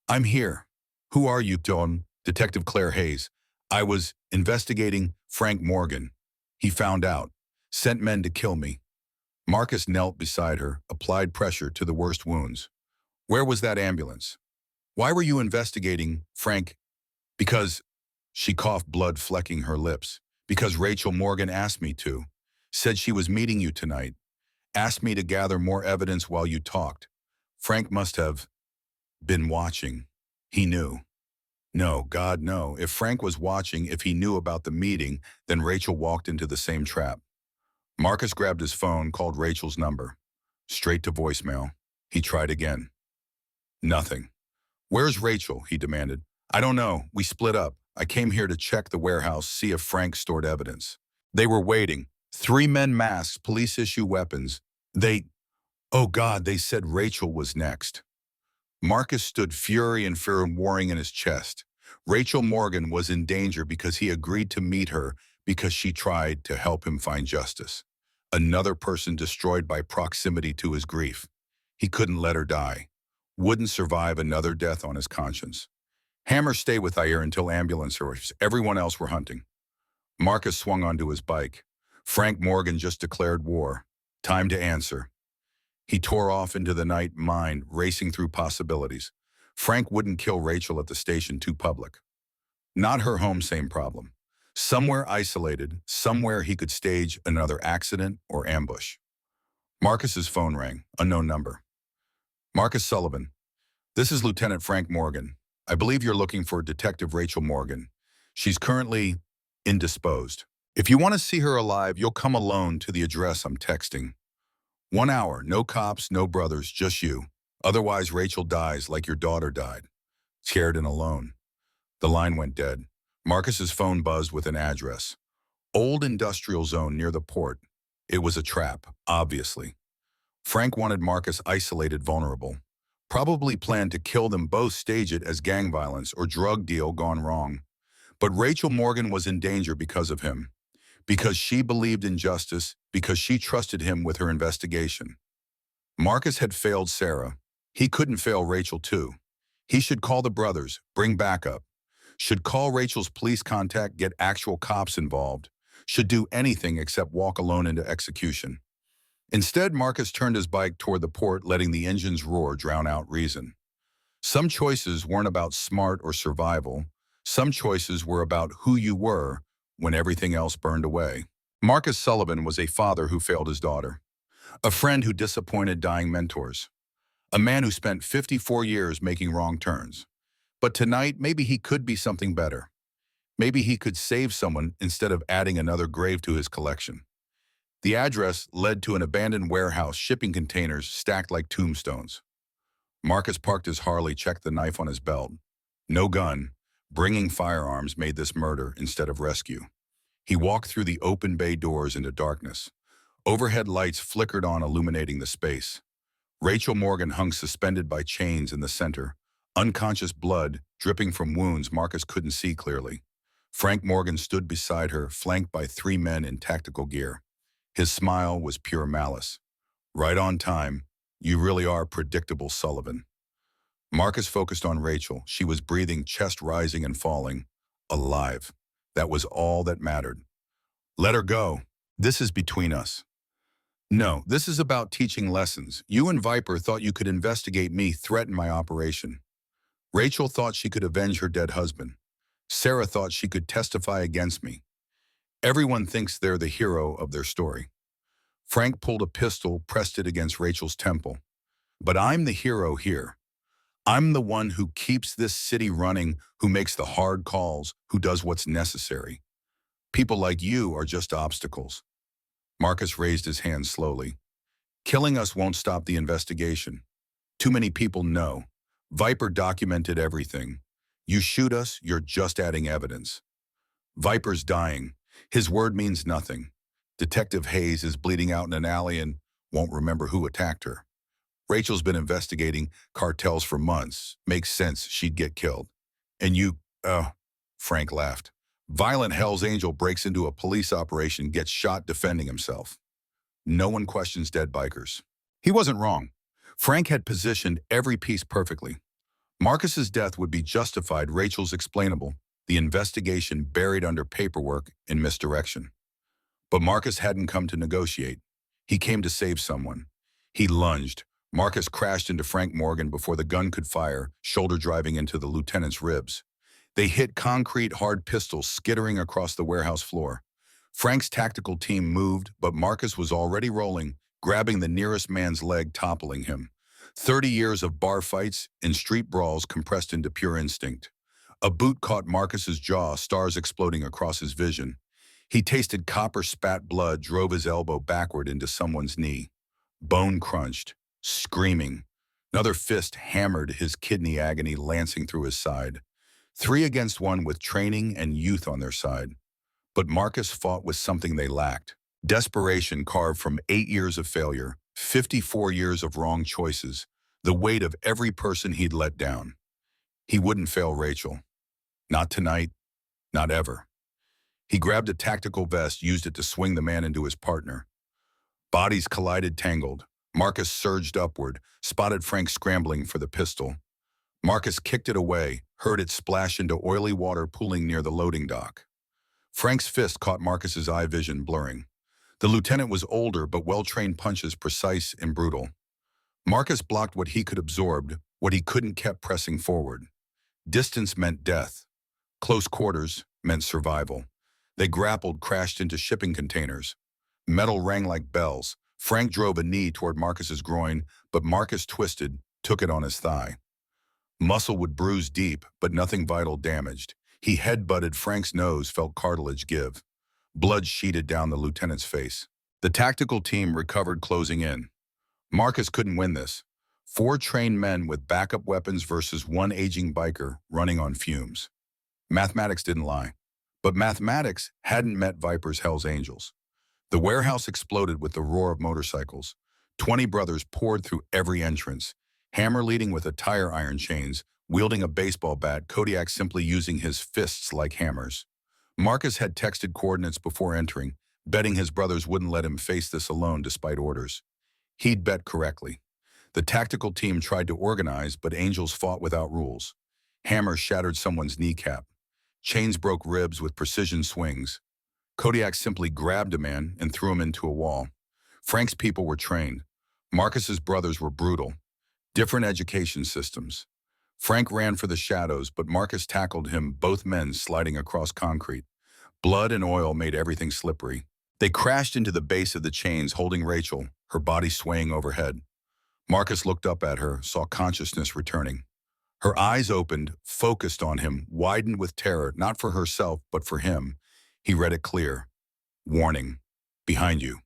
I'm here. Who are you, Don? Detective Claire Hayes. I was investigating Frank Morgan. He found out. Sent men to kill me. Marcus knelt beside her, applied pressure to the worst wounds. Where was that ambulance? Why were you investigating Frank? Because, she coughed, blood flecking her lips. Because Rachel Morgan asked me to. Said she was meeting you tonight. Asked me to gather more evidence while you talked. Frank must have been watching. He knew. No, God, no. If Frank was watching, if he knew about the meeting, then Rachel walked into the same trap. Marcus grabbed his phone, called Rachel's number. Straight to voicemail. He tried again. Nothing. Where's Rachel? He demanded. I don't know. We split up. I came here to check the warehouse, see if Frank stored evidence. They were waiting. 3 men masked, police-issue weapons. Oh God, they said Rachel was next. Marcus stood, fury and fear warring in his chest. Rachel Morgan was in danger because he agreed to meet her because she tried to help him find justice. Another person destroyed by proximity to his grief. He couldn't let her die. Wouldn't survive another death on his conscience. Hammer, stay with Ayer until ambulance arrives. Everyone else were hunting. Marcus swung onto his bike. Frank Morgan just declared war. Time to answer. He tore off into the night, mind racing through possibilities. Frank wouldn't kill Rachel at the station, too public. Not her home, same problem. Somewhere isolated, somewhere he could stage another accident or ambush. Marcus's phone rang, unknown number. Marcus Sullivan. This is Lieutenant Frank Morgan. I believe you're looking for Detective Rachel Morgan. She's currently indisposed. If you want to see her alive, you'll come alone to the address I'm texting. 1 hour, no cops, no brothers, just you. Otherwise, Rachel dies like your daughter died. Scared and alone. The line went dead. Marcus's phone buzzed with an address. Old industrial zone near the port. It was a trap, obviously. Frank wanted Marcus isolated, vulnerable. Probably planned to kill them both, stage it as gang violence or drug deal gone wrong. But Rachel Morgan was in danger because of him. Because she believed in justice, because she trusted him with her investigation. Marcus had failed Sarah. He couldn't fail Rachel too. He should call the brothers, bring backup. Should call Rachel's police contact, get actual cops involved. Should do anything except walk alone into execution. Instead, Marcus turned his bike toward the port, letting the engine's roar drown out reason. Some choices weren't about smart or survival. Some choices were about who you were when everything else burned away. Marcus Sullivan was a father who failed his daughter, a friend who disappointed dying mentors, a man who spent 54 years making wrong turns. But tonight, maybe he could be something better. Maybe he could save someone instead of adding another grave to his collection. The address led to an abandoned warehouse, shipping containers stacked like tombstones. Marcus parked his Harley, checked the knife on his belt. No gun. Bringing firearms made this murder instead of rescue. He walked through the open bay doors into darkness. Overhead lights flickered on, illuminating the space. Rachel Morgan hung suspended by chains in the center, unconscious, blood dripping from wounds Marcus couldn't see clearly. Frank Morgan stood beside her, flanked by 3 men in tactical gear. His smile was pure malice. Right on time. You really are predictable, Sullivan. Marcus focused on Rachel. She was breathing, chest rising and falling. Alive. That was all that mattered. Let her go. This is between us. No, this is about teaching lessons. You and Viper thought you could investigate me, threaten my operation. Rachel thought she could avenge her dead husband. Sarah thought she could testify against me. Everyone thinks they're the hero of their story. Frank pulled a pistol, pressed it against Rachel's temple. But I'm the hero here. I'm the one who keeps this city running, who makes the hard calls, who does what's necessary. People like you are just obstacles. Marcus raised his hand slowly. Killing us won't stop the investigation. Too many people know. Viper documented everything. You shoot us, you're just adding evidence. Viper's dying. His word means nothing. Detective Hayes is bleeding out in an alley and won't remember who attacked her. Rachel's been investigating cartels for months. Makes sense she'd get killed. And you, Frank laughed. Violent Hell's Angel breaks into a police operation, gets shot defending himself. No one questions dead bikers. He wasn't wrong. Frank had positioned every piece perfectly. Marcus's death would be justified, Rachel's explainable, the investigation buried under paperwork and misdirection. But Marcus hadn't come to negotiate. He came to save someone. He lunged. Marcus crashed into Frank Morgan before the gun could fire, shoulder driving into the lieutenant's ribs. They hit concrete, hard pistols skittering across the warehouse floor. Frank's tactical team moved, but Marcus was already rolling, grabbing the nearest man's leg, toppling him. 30 years of bar fights and street brawls compressed into pure instinct. A boot caught Marcus's jaw, stars exploding across his vision. He tasted copper spat blood, drove his elbow backward into someone's knee. Bone crunched, screaming. Another fist hammered, his kidney agony lancing through his side. 3 against 1 with training and youth on their side. But Marcus fought with something they lacked. Desperation carved from 8 years of failure, 54 years of wrong choices, the weight of every person he'd let down. He wouldn't fail Rachel. Not tonight, not ever. He grabbed a tactical vest, used it to swing the man into his partner. Bodies collided, tangled. Marcus surged upward, spotted Frank scrambling for the pistol. Marcus kicked it away, heard it splash into oily water pooling near the loading dock. Frank's fist caught Marcus's eye vision blurring. The lieutenant was older, but well-trained punches precise and brutal. Marcus blocked what he could absorb, what he couldn't kept pressing forward. Distance meant death. Close quarters meant survival. They grappled, crashed into shipping containers. Metal rang like bells. Frank drove a knee toward Marcus's groin, but Marcus twisted, took it on his thigh. Muscle would bruise deep, but nothing vital damaged. He head-butted Frank's nose, felt cartilage give. Blood sheeted down the lieutenant's face. The tactical team recovered, closing in. Marcus couldn't win this. 4 trained men with backup weapons versus 1 aging biker running on fumes. Mathematics didn't lie. But mathematics hadn't met Viper's Hell's Angels. The warehouse exploded with the roar of motorcycles. 20 brothers poured through every entrance. Hammer leading with a tire iron chains, wielding a baseball bat, Kodiak simply using his fists like hammers. Marcus had texted coordinates before entering, betting his brothers wouldn't let him face this alone despite orders. He'd bet correctly. The tactical team tried to organize, but Angels fought without rules. Hammer shattered someone's kneecap. Chains broke ribs with precision swings. Kodiak simply grabbed a man and threw him into a wall. Frank's people were trained. Marcus's brothers were brutal. Different education systems. Frank ran for the shadows, but Marcus tackled him, both men sliding across concrete. Blood and oil made everything slippery. They crashed into the base of the chains, holding Rachel, her body swaying overhead. Marcus looked up at her, saw consciousness returning. Her eyes opened, focused on him, widened with terror, not for herself, but for him. He read it clear. Warning. Behind you.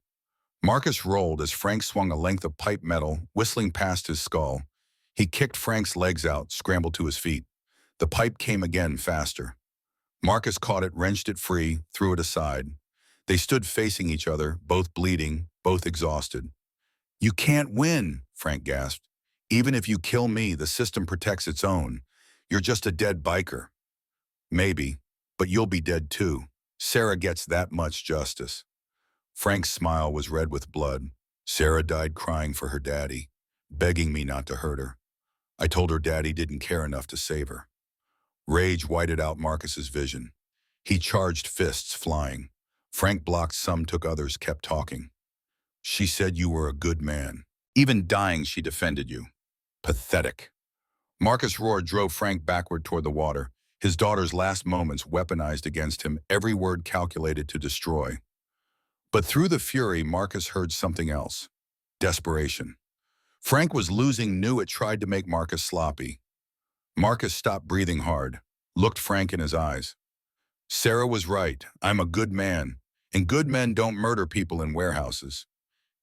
Marcus rolled as Frank swung a length of pipe metal, whistling past his skull. He kicked Frank's legs out, scrambled to his feet. The pipe came again, faster. Marcus caught it, wrenched it free, threw it aside. They stood facing each other, both bleeding, both exhausted. You can't win, Frank gasped. Even if you kill me, the system protects its own. You're just a dead biker. Maybe, but you'll be dead too. Sarah gets that much justice. Frank's smile was red with blood. Sarah died crying for her daddy, begging me not to hurt her. I told her daddy didn't care enough to save her. Rage whited out Marcus's vision. He charged, fists flying. Frank blocked some, took others, kept talking. She said you were a good man. Even dying, she defended you. Pathetic. Marcus roared, drove Frank backward toward the water, his daughter's last moments weaponized against him, every word calculated to destroy. But through the fury, Marcus heard something else. Desperation. Frank was losing, knew it, tried to make Marcus sloppy. Marcus stopped breathing hard, looked Frank in his eyes. Sarah was right. I'm a good man, and good men don't murder people in warehouses.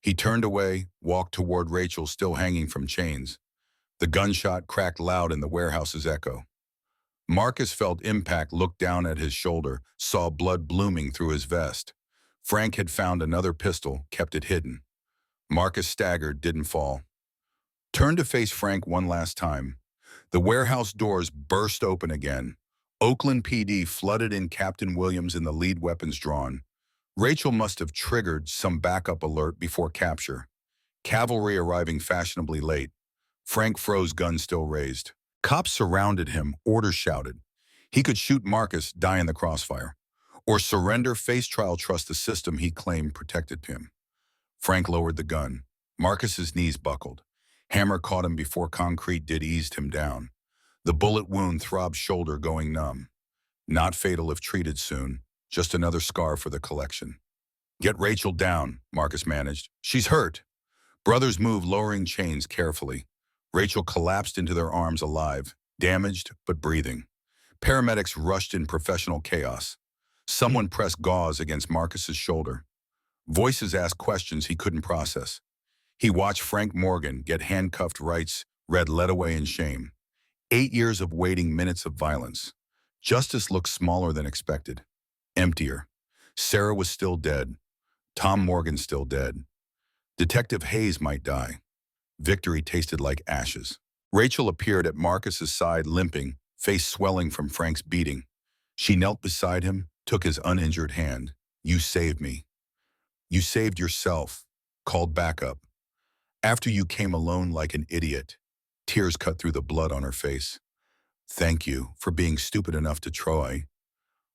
He turned away, walked toward Rachel still hanging from chains. The gunshot cracked loud in the warehouse's echo. Marcus felt impact, looked down at his shoulder, saw blood blooming through his vest. Frank had found another pistol, kept it hidden. Marcus staggered, didn't fall. Turned to face Frank one last time. The warehouse doors burst open again. Oakland PD flooded in, Captain Williams in the lead, weapons drawn. Rachel must have triggered some backup alert before capture. Cavalry arriving fashionably late. Frank froze, gun still raised. Cops surrounded him, orders shouted. He could shoot Marcus, die in the crossfire. Or surrender, face trial, trust the system he claimed protected him. Frank lowered the gun. Marcus's knees buckled. Hammer caught him before concrete did, eased him down. The bullet wound throbbed, shoulder going numb. Not fatal if treated soon, just another scar for the collection. Get Rachel down, Marcus managed. She's hurt. Brothers moved, lowering chains carefully. Rachel collapsed into their arms, alive, damaged but breathing. Paramedics rushed in professional chaos. Someone pressed gauze against Marcus's shoulder. Voices asked questions he couldn't process. He watched Frank Morgan get handcuffed, rights read, led away in shame. 8 years of waiting, minutes of violence. Justice looked smaller than expected. Emptier. Sarah was still dead. Tom Morgan still dead. Detective Hayes might die. Victory tasted like ashes. Rachel appeared at Marcus's side, limping, face swelling from Frank's beating. She knelt beside him, took his uninjured hand. You saved me. You saved yourself. Called backup. After you came alone like an idiot. Tears cut through the blood on her face. Thank you for being stupid enough to try.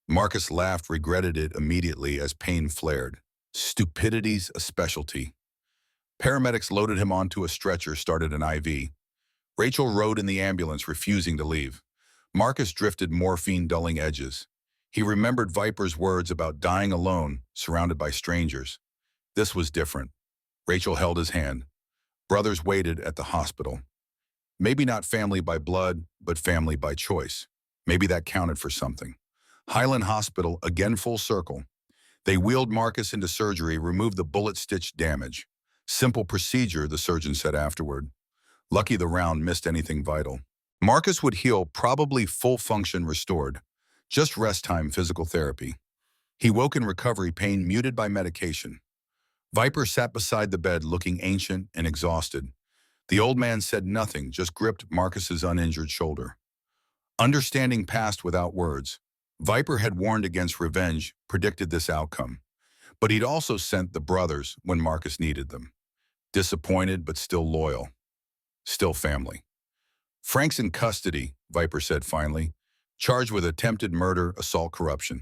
Marcus laughed, regretted it immediately as pain flared. Stupidity's a specialty. Paramedics loaded him onto a stretcher, started an IV. Rachel rode in the ambulance, refusing to leave. Marcus drifted, morphine dulling edges. He remembered Viper's words about dying alone, surrounded by strangers. This was different. Rachel held his hand. Brothers waited at the hospital. Maybe not family by blood, but family by choice. Maybe that counted for something. Highland Hospital, again full circle. They wheeled Marcus into surgery, removed the bullet-stitched damage. Simple procedure, the surgeon said afterward. Lucky the round missed anything vital. Marcus would heal, probably full function restored. Just rest time, physical therapy. He woke in recovery, pain muted by medication. Viper sat beside the bed, looking ancient and exhausted. The old man said nothing, just gripped Marcus's uninjured shoulder. Understanding passed without words. Viper had warned against revenge, predicted this outcome. But he'd also sent the brothers when Marcus needed them. Disappointed, but still loyal. Still family. Frank's in custody, Viper said finally, charged with attempted murder, assault, corruption.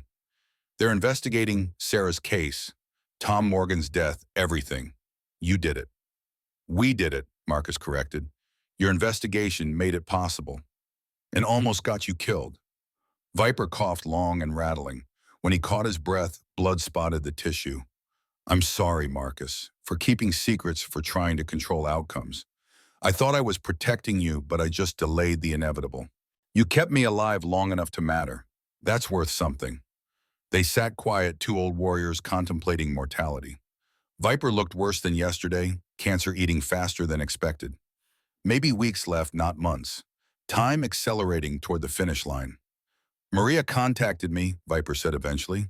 They're investigating Sarah's case, Tom Morgan's death, everything. You did it. We did it, Marcus corrected. Your investigation made it possible. And almost got you killed. Viper coughed long and rattling. When he caught his breath, blood spotted the tissue. I'm sorry, Marcus, for keeping secrets, for trying to control outcomes. I thought I was protecting you, but I just delayed the inevitable. You kept me alive long enough to matter. That's worth something. They sat quiet, two old warriors contemplating mortality. Viper looked worse than yesterday, cancer eating faster than expected. Maybe weeks left, not months. Time accelerating toward the finish line. Maria contacted me, Viper said eventually.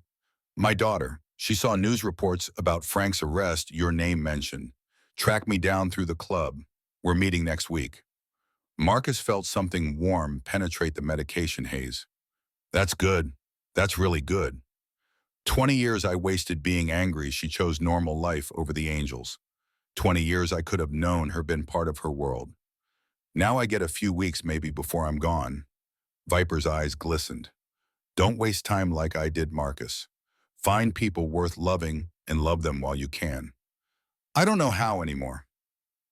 My daughter. She saw news reports about Frank's arrest, your name mentioned. Tracked me down through the club. We're meeting next week. Marcus felt something warm penetrate the medication haze. That's good. That's really good. 20 years I wasted being angry she chose normal life over the angels. 20 years I could have known her, been part of her world. Now I get a few weeks maybe before I'm gone. Viper's eyes glistened. Don't waste time like I did, Marcus. Find people worth loving and love them while you can. I don't know how anymore.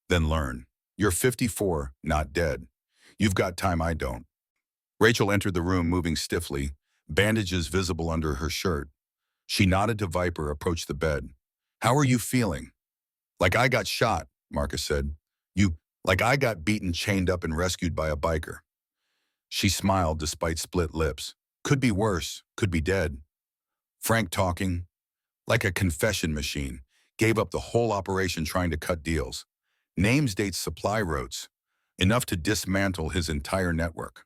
Then learn. You're 54, not dead. You've got time I don't. Rachel entered the room moving stiffly, bandages visible under her shirt. She nodded to Viper, approached the bed. How are you feeling? Like I got shot, Marcus said. Like I got beaten, chained up, and rescued by a biker. She smiled despite split lips. Could be worse, could be dead. Frank talking, like a confession machine, gave up the whole operation trying to cut deals. Names, dates, supply routes, enough to dismantle his entire network.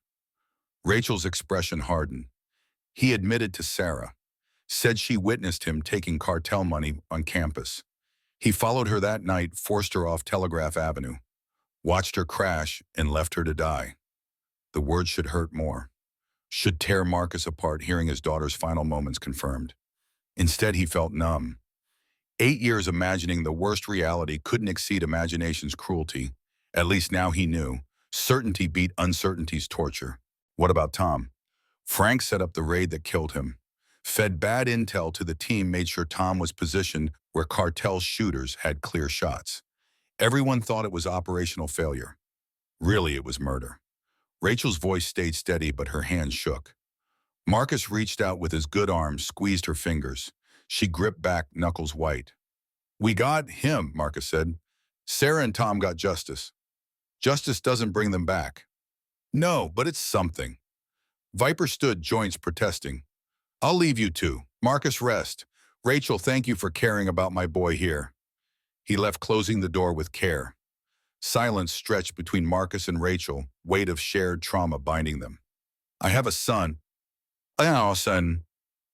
Rachel's expression hardened. He admitted to Sarah, said she witnessed him taking cartel money on campus. He followed her that night, forced her off Telegraph Avenue, watched her crash, and left her to die. The words should hurt more, should tear Marcus apart hearing his daughter's final moments confirmed. Instead, he felt numb. 8 years imagining the worst reality couldn't exceed imagination's cruelty. At least now he knew. Certainty beat uncertainty's torture. What about Tom? Frank set up the raid that killed him. Fed bad intel to the team, made sure Tom was positioned where cartel shooters had clear shots. Everyone thought it was operational failure. Really, it was murder. Rachel's voice stayed steady, but her hands shook. Marcus reached out with his good arm, squeezed her fingers. She gripped back, knuckles white. "We got him," Marcus said. "Sarah and Tom got justice. Justice doesn't bring them back." "No, but it's something." Viper stood, joints protesting. "I'll leave you two. Marcus, rest. Rachel, thank you for caring about my boy here." He left, closing the door with care. Silence stretched between Marcus and Rachel, weight of shared trauma binding them. "I have a son." "Oh, son,"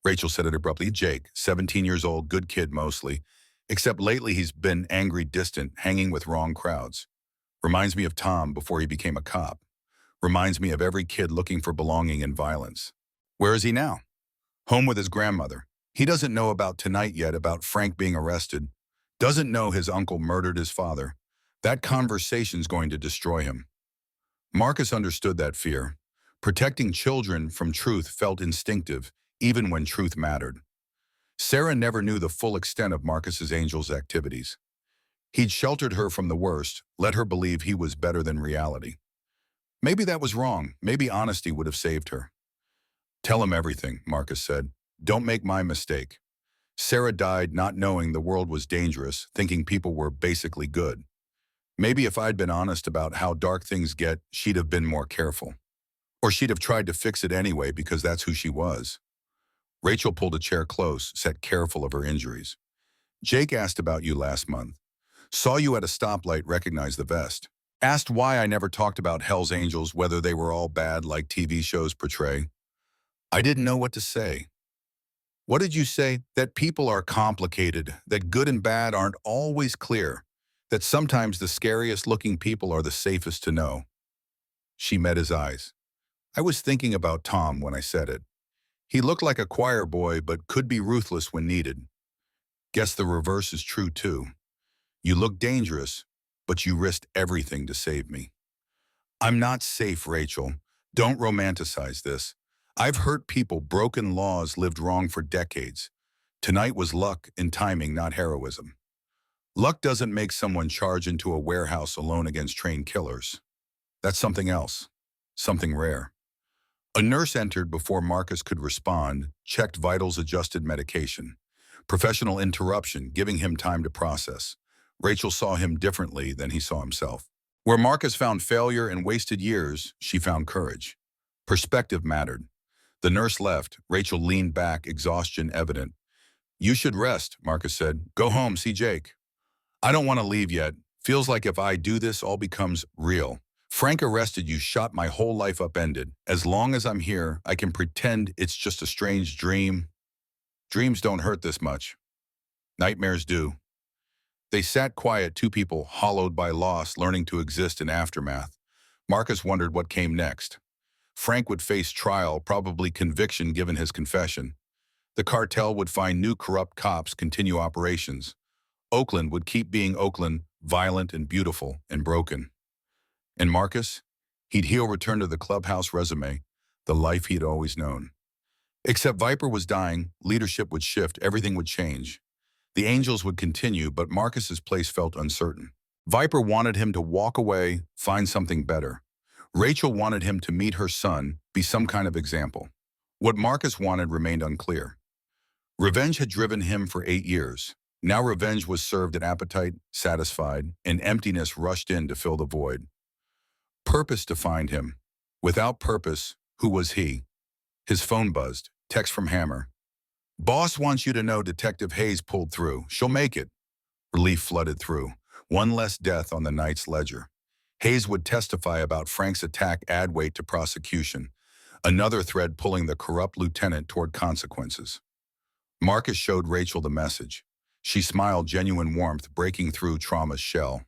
Rachel said it abruptly. "Jake, 17 years old, good kid mostly. Except lately he's been angry, distant, hanging with wrong crowds. Reminds me of Tom before he became a cop. Reminds me of every kid looking for belonging in violence." "Where is he now?" "Home with his grandmother. He doesn't know about tonight yet, about Frank being arrested. Doesn't know his uncle murdered his father. That conversation's going to destroy him." Marcus understood that fear. Protecting children from truth felt instinctive, even when truth mattered. Sarah never knew the full extent of Marcus's angel's activities. He'd sheltered her from the worst, let her believe he was better than reality. Maybe that was wrong. Maybe honesty would have saved her. "Tell him everything," Marcus said. "Don't make my mistake. Sarah died not knowing the world was dangerous, thinking people were basically good. Maybe if I'd been honest about how dark things get, she'd have been more careful. Or she'd have tried to fix it anyway because that's who she was." Rachel pulled a chair close, sat careful of her injuries. "Jake asked about you last month. Saw you at a stoplight, recognized the vest. Asked why I never talked about Hell's Angels, whether they were all bad like TV shows portray. I didn't know what to say." "What did you say?" "That people are complicated, that good and bad aren't always clear, that sometimes the scariest looking people are the safest to know." She met his eyes. "I was thinking about Tom when I said it. He looked like a choir boy, but could be ruthless when needed. Guess the reverse is true too. You look dangerous, but you risked everything to save me." "I'm not safe, Rachel. Don't romanticize this. I've hurt people, broken laws, lived wrong for decades. Tonight was luck and timing, not heroism. Luck doesn't make someone charge into a warehouse alone against trained killers. That's something else, something rare." A nurse entered before Marcus could respond, checked vitals, adjusted medication. Professional interruption, giving him time to process. Rachel saw him differently than he saw himself. Where Marcus found failure and wasted years, she found courage. Perspective mattered. The nurse left. Rachel leaned back, exhaustion evident. "You should rest," Marcus said. "Go home, see Jake." "I don't want to leave yet. Feels like if I do this, all becomes real. Frank arrested you, shot, my whole life upended. As long as I'm here, I can pretend it's just a strange dream. Dreams don't hurt this much. Nightmares do." They sat quiet, two people hollowed by loss, learning to exist in aftermath. Marcus wondered what came next. Frank would face trial, probably conviction given his confession. The cartel would find new corrupt cops, continue operations. Oakland would keep being Oakland, violent and beautiful and broken. And Marcus? He'd heal, return to the clubhouse resume, the life he'd always known. Except Viper was dying, leadership would shift, everything would change. The Angels would continue, but Marcus's place felt uncertain. Viper wanted him to walk away, find something better. Rachel wanted him to meet her son, be some kind of example. What Marcus wanted remained unclear. Revenge had driven him for 8 years. Now revenge was served at appetite, satisfied, and emptiness rushed in to fill the void. Purpose defined him. Without purpose, who was he? His phone buzzed. Text from Hammer. Boss wants you to know Detective Hayes pulled through. She'll make it. Relief flooded through. One less death on the night's ledger. Hayes would testify about Frank's attack, add weight to prosecution. Another thread pulling the corrupt lieutenant toward consequences. Marcus showed Rachel the message. She smiled, genuine warmth breaking through trauma's shell.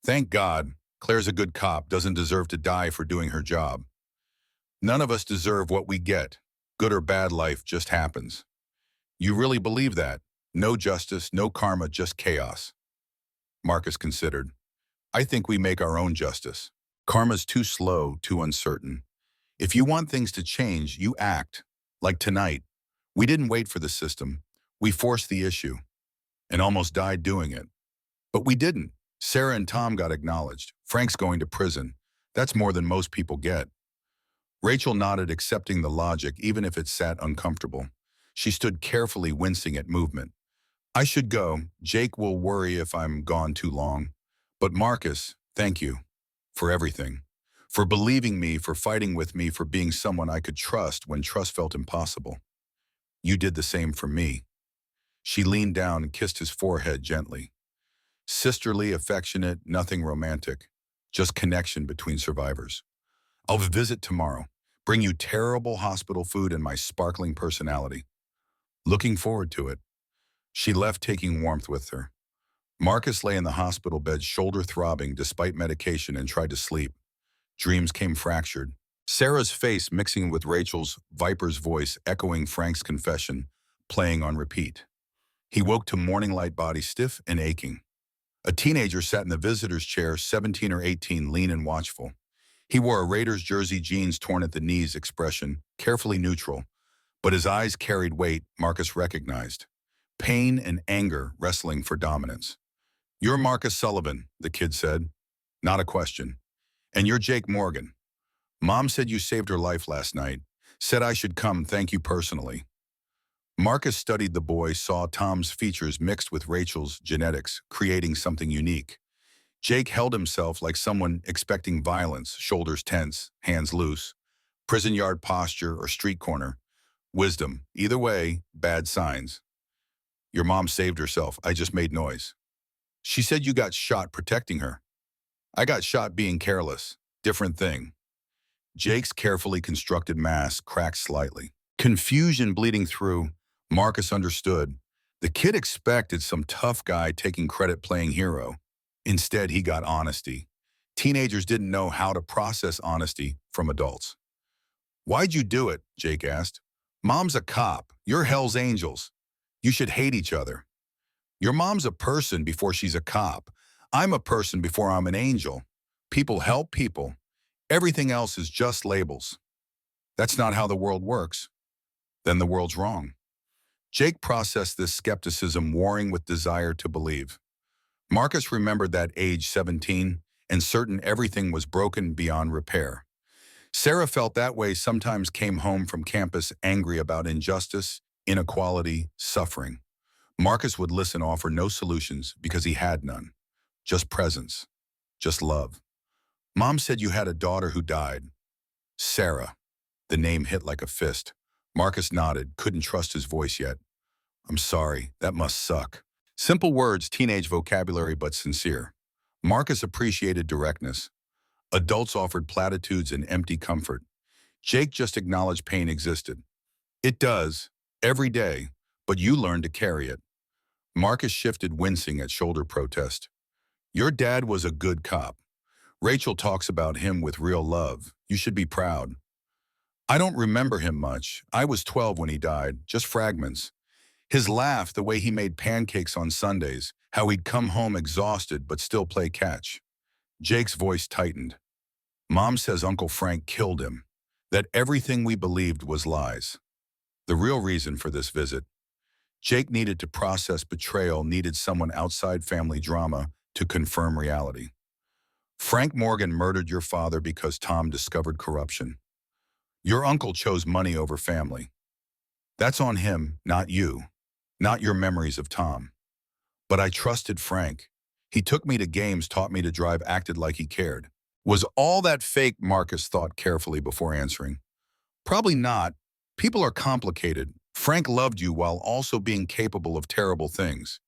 Thank God, Claire's a good cop, doesn't deserve to die for doing her job. None of us deserve what we get. Good or bad, life just happens. You really believe that? No justice, no karma, just chaos. Marcus considered. I think we make our own justice. Karma's too slow, too uncertain. If you want things to change, you act. Like tonight. We didn't wait for the system. We forced the issue. And almost died doing it. But we didn't. Sarah and Tom got acknowledged. Frank's going to prison. That's more than most people get. Rachel nodded, accepting the logic, even if it sat uncomfortable. She stood carefully, wincing at movement. I should go. Jake will worry if I'm gone too long. But Marcus, thank you. For everything. For believing me, for fighting with me, for being someone I could trust when trust felt impossible. You did the same for me. She leaned down and kissed his forehead gently. Sisterly, affectionate, nothing romantic. Just connection between survivors. I'll visit tomorrow. Bring you terrible hospital food and my sparkling personality. Looking forward to it. She left, taking warmth with her. Marcus lay in the hospital bed, shoulder throbbing despite medication, and tried to sleep. Dreams came fractured. Sarah's face mixing with Rachel's, Viper's voice echoing Frank's confession, playing on repeat. He woke to morning light, body stiff and aching. A teenager sat in the visitor's chair, 17 or 18, lean and watchful. He wore a Raiders jersey, jeans torn at the knees, expression carefully neutral, but his eyes carried weight. Marcus recognized. Pain and anger wrestling for dominance. You're Marcus Sullivan, the kid said. Not a question. And you're Jake Morgan. Mom said you saved her life last night. Said I should come thank you personally. Marcus studied the boy, saw Tom's features mixed with Rachel's genetics, creating something unique. Jake held himself like someone expecting violence, shoulders tense, hands loose. Prison yard posture or street corner. Wisdom. Either way, bad signs. Your mom saved herself. I just made noise. She said you got shot protecting her. I got shot being careless. Different thing. Jake's carefully constructed mask cracked slightly. Confusion bleeding through. Marcus understood. The kid expected some tough guy taking credit playing hero. Instead, he got honesty. Teenagers didn't know how to process honesty from adults. Why'd you do it? Jake asked. Mom's a cop. You're Hell's Angels. You should hate each other. Your mom's a person before she's a cop. I'm a person before I'm an angel. People help people. Everything else is just labels. That's not how the world works. Then the world's wrong. Jake processed this skepticism, warring with desire to believe. Marcus remembered that age 17 and certain everything was broken beyond repair. Sarah felt that way, sometimes came home from campus angry about injustice, inequality, suffering. Marcus would listen, offer no solutions because he had none. Just presence. Just love. Mom said you had a daughter who died. Sarah. The name hit like a fist. Marcus nodded, couldn't trust his voice yet. I'm sorry, that must suck. Simple words, teenage vocabulary, but sincere. Marcus appreciated directness. Adults offered platitudes and empty comfort. Jake just acknowledged pain existed. It does, every day, but you learn to carry it. Marcus shifted, wincing at shoulder protest. Your dad was a good cop. Rachel talks about him with real love. You should be proud. I don't remember him much. I was 12 when he died, just fragments. His laugh, the way he made pancakes on Sundays, how he'd come home exhausted but still play catch. Jake's voice tightened. Mom says Uncle Frank killed him, that everything we believed was lies. The real reason for this visit. Jake needed to process betrayal, needed someone outside family drama to confirm reality. Frank Morgan murdered your father because Tom discovered corruption. Your uncle chose money over family. That's on him, not you. Not your memories of Tom. But I trusted Frank. He took me to games, taught me to drive, acted like he cared. Was all that fake? Marcus thought carefully before answering. Probably not, People are complicated. Frank loved you while also being capable of terrible things.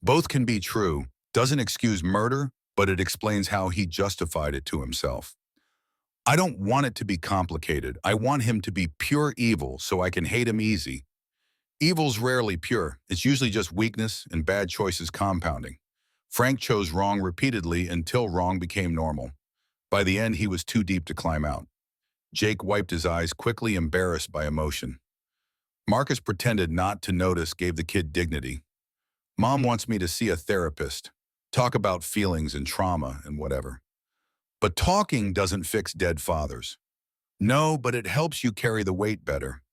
Both can be true. Doesn't excuse murder, but it explains how he justified it to himself. I don't want it to be complicated. I want him to be pure evil so I can hate him easy. Evil's rarely pure. It's usually just weakness and bad choices compounding. Frank chose wrong repeatedly until wrong became normal. By the end, he was too deep to climb out. Jake wiped his eyes, quickly embarrassed by emotion. Marcus pretended not to notice, gave the kid dignity. Mom wants me to see a therapist, talk about feelings and trauma and whatever. But talking doesn't fix dead fathers. No, but it helps you carry the weight better.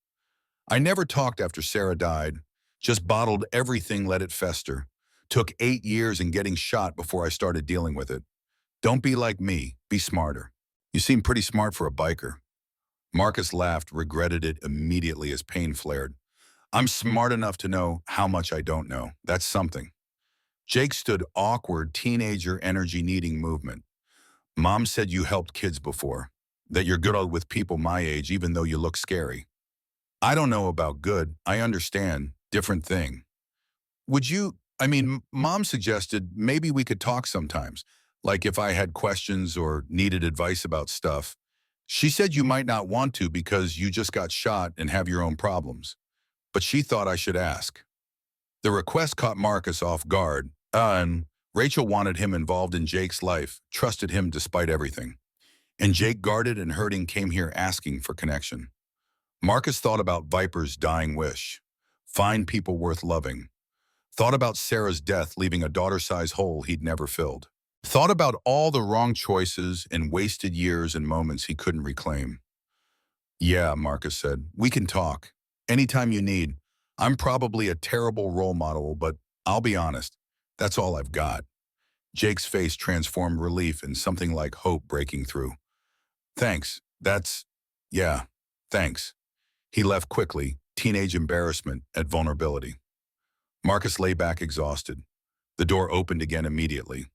I never talked after Sarah died, just bottled everything, let it fester. Took 8 years and getting shot before I started dealing with it. Don't be like me, be smarter. You seem pretty smart for a biker. Marcus laughed, regretted it immediately as pain flared. I'm smart enough to know how much I don't know. That's something. Jake stood awkward, teenager energy needing movement. Mom said you helped kids before, that you're good with people my age even though you look scary. I don't know about good, I understand, different thing. Mom suggested maybe we could talk sometimes, like if I had questions or needed advice about stuff. She said you might not want to because you just got shot and have your own problems. But she thought I should ask. The request caught Marcus off guard, and Rachel wanted him involved in Jake's life, trusted him despite everything. And Jake, guarded and hurting, came here asking for connection. Marcus thought about Viper's dying wish. Find people worth loving. Thought about Sarah's death, leaving a daughter-sized hole he'd never filled. Thought about all the wrong choices and wasted years and moments he couldn't reclaim. Yeah, Marcus said, we can talk. Anytime you need. I'm probably a terrible role model, but I'll be honest, that's all I've got. Jake's face transformed relief in something like hope breaking through. Thanks, yeah, thanks. He left quickly, teenage embarrassment at vulnerability. Marcus lay back exhausted. The door opened again immediately.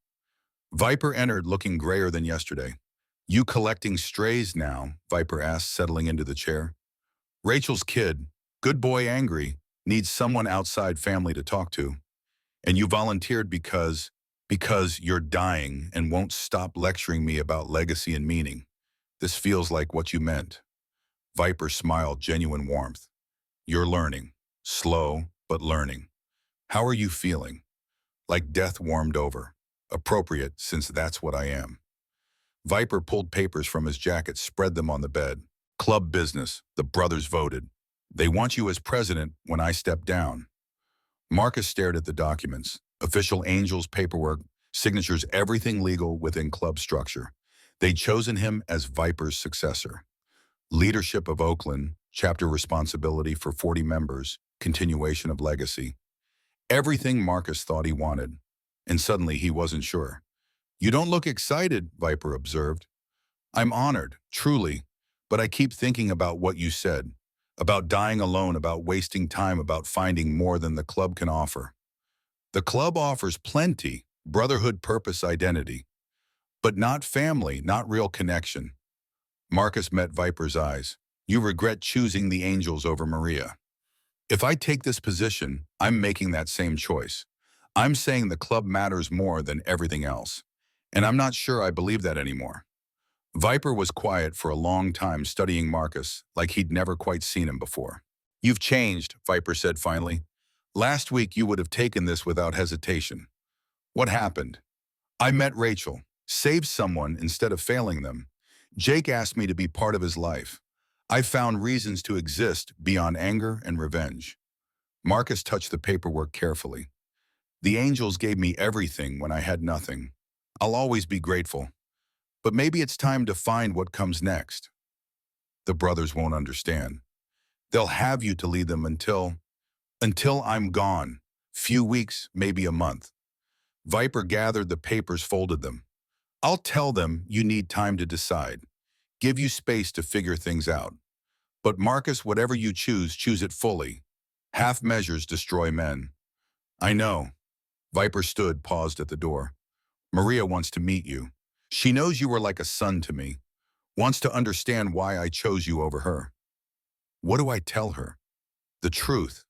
Viper entered, looking grayer than yesterday. You collecting strays now? Viper asked, settling into the chair. Rachel's kid, good boy angry, needs someone outside family to talk to. And you volunteered because you're dying and won't stop lecturing me about legacy and meaning. This feels like what you meant. Viper smiled, genuine warmth. You're learning. Slow, but learning. How are you feeling? Like death warmed over. Appropriate, since that's what I am. Viper pulled papers from his jacket, spread them on the bed. Club business, the brothers voted. They want you as president when I step down. Marcus stared at the documents. Official Angels paperwork, signatures, everything legal within club structure. They'd chosen him as Viper's successor. Leadership of Oakland, chapter responsibility for 40 members, continuation of legacy. Everything Marcus thought he wanted. And suddenly he wasn't sure. You don't look excited, Viper observed. I'm honored, truly, but I keep thinking about what you said. About dying alone, about wasting time, about finding more than the club can offer. The club offers plenty, brotherhood, purpose, identity. But not family, not real connection. Marcus met Viper's eyes. You regret choosing the Angels over Maria. If I take this position, I'm making that same choice. I'm saying the club matters more than everything else. And I'm not sure I believe that anymore. Viper was quiet for a long time, studying Marcus like he'd never quite seen him before. You've changed, Viper said finally. Last week you would have taken this without hesitation. What happened? I met Rachel, saved someone instead of failing them. Jake asked me to be part of his life. I found reasons to exist beyond anger and revenge. Marcus touched the paperwork carefully. The Angels gave me everything when I had nothing. I'll always be grateful. But maybe it's time to find what comes next. The brothers won't understand. They'll have you to lead them until I'm gone. Few weeks, maybe a month. Viper gathered the papers, folded them. I'll tell them you need time to decide. Give you space to figure things out. But Marcus, whatever you choose it fully. Half measures destroy men. I know. Viper stood, paused at the door. Maria wants to meet you. She knows you were like a son to me. Wants to understand why I chose you over her. What do I tell her? The truth,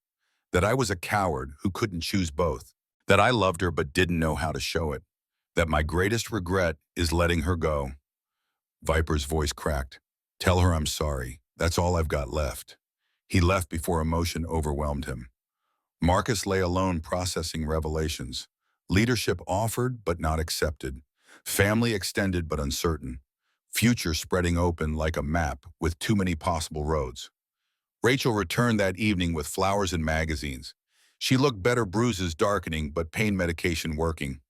that I was a coward who couldn't choose both, that I loved her but didn't know how to show it, that my greatest regret is letting her go. Viper's voice cracked. Tell her I'm sorry. That's all I've got left. He left before emotion overwhelmed him. Marcus lay alone processing revelations. Leadership offered but not accepted. Family extended but uncertain. Future spreading open like a map with too many possible roads. Rachel returned that evening with flowers and magazines. She looked better, bruises darkening but pain medication working.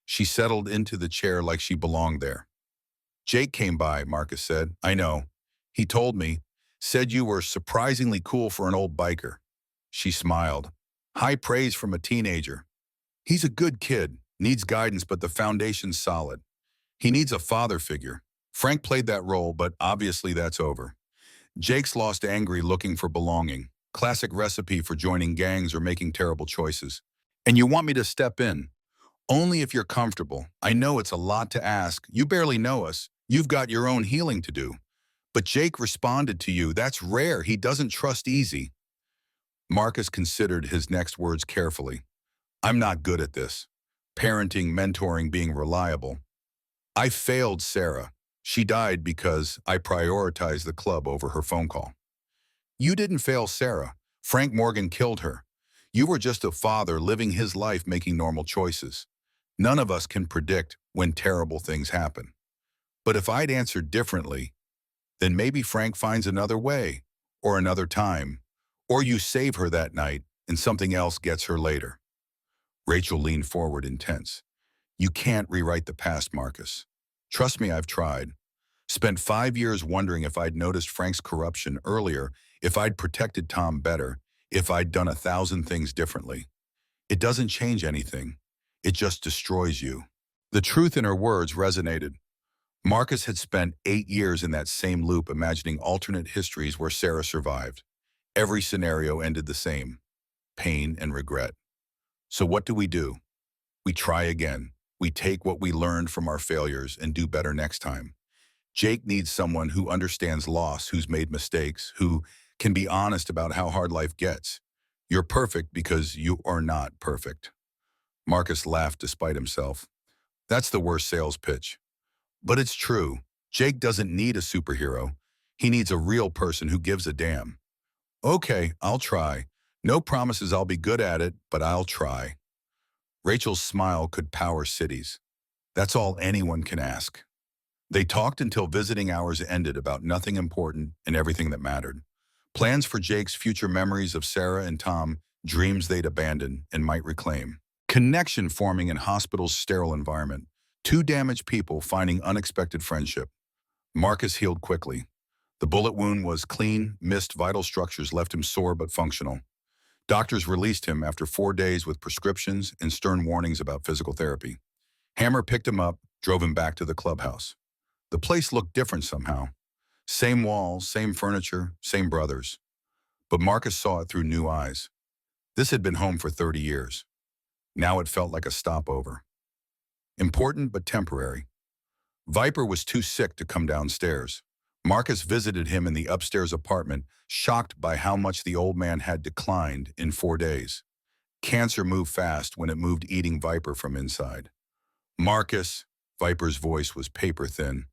She settled into the chair like she belonged there. Jake came by, Marcus said. I know. He told me. Said you were surprisingly cool for an old biker. She smiled. High praise from a teenager. He's a good kid, needs guidance, but the foundation's solid. He needs a father figure. Frank played that role, but obviously that's over. Jake's lost angry looking for belonging. Classic recipe for joining gangs or making terrible choices. And you want me to step in? Only if you're comfortable. I know it's a lot to ask. You barely know us. You've got your own healing to do. But Jake responded to you. That's rare. He doesn't trust easy. Marcus considered his next words carefully. I'm not good at this. Parenting, mentoring, being reliable. I failed Sarah. She died because I prioritized the club over her phone call. You didn't fail Sarah. Frank Morgan killed her. You were just a father living his life making normal choices. None of us can predict when terrible things happen. But if I'd answered differently, then maybe Frank finds another way, or another time, or you save her that night and something else gets her later. Rachel leaned forward intense. You can't rewrite the past, Marcus. Trust me, I've tried. Spent 5 years wondering if I'd noticed Frank's corruption earlier, if I'd protected Tom better, if I'd done 1,000 things differently. It doesn't change anything. It just destroys you. The truth in her words resonated. Marcus had spent 8 years in that same loop imagining alternate histories where Sarah survived. Every scenario ended the same. Pain and regret. So what do? We try again. We take what we learned from our failures and do better next time. Jake needs someone who understands loss, who's made mistakes, who can be honest about how hard life gets. You're perfect because you are not perfect. Marcus laughed despite himself. That's the worst sales pitch. But it's true. Jake doesn't need a superhero. He needs a real person who gives a damn. Okay, I'll try. No promises I'll be good at it, but I'll try. Rachel's smile could power cities. That's all anyone can ask. They talked until visiting hours ended about nothing important and everything that mattered. Plans for Jake's future, memories of Sarah and Tom, dreams they'd abandoned and might reclaim. Connection forming in hospital's sterile environment. Two damaged people finding unexpected friendship. Marcus healed quickly. The bullet wound was clean, missed vital structures left him sore but functional. Doctors released him after 4 days with prescriptions and stern warnings about physical therapy. Hammer picked him up, drove him back to the clubhouse. The place looked different somehow. Same walls, same furniture, same brothers. But Marcus saw it through new eyes. This had been home for 30 years. Now it felt like a stopover. Important but temporary. Viper was too sick to come downstairs. Marcus visited him in the upstairs apartment, shocked by how much the old man had declined in 4 days. Cancer moved fast when it moved eating Viper from inside. Marcus, Viper's voice was paper thin.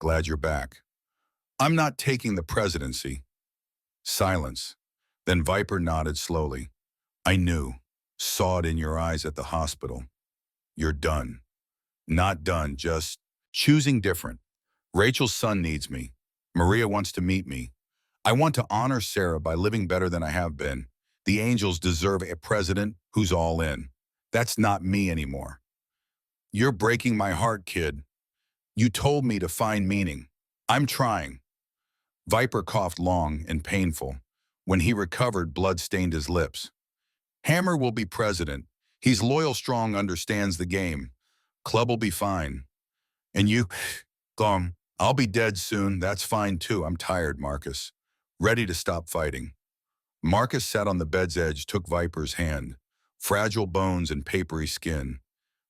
Glad you're back. I'm not taking the presidency. Silence. Then Viper nodded slowly. I knew. Saw it in your eyes at the hospital. You're done. Not done, just choosing different. Rachel's son needs me. Maria wants to meet me. I want to honor Sarah by living better than I have been. The Angels deserve a president who's all in. That's not me anymore. You're breaking my heart, kid. You told me to find meaning. I'm trying. Viper coughed long and painful. When he recovered, blood stained his lips. Hammer will be president. He's loyal, strong, understands the game. Club will be fine. And you, Gong, I'll be dead soon. That's fine too. I'm tired, Marcus. Ready to stop fighting. Marcus sat on the bed's edge, took Viper's hand. Fragile bones and papery skin.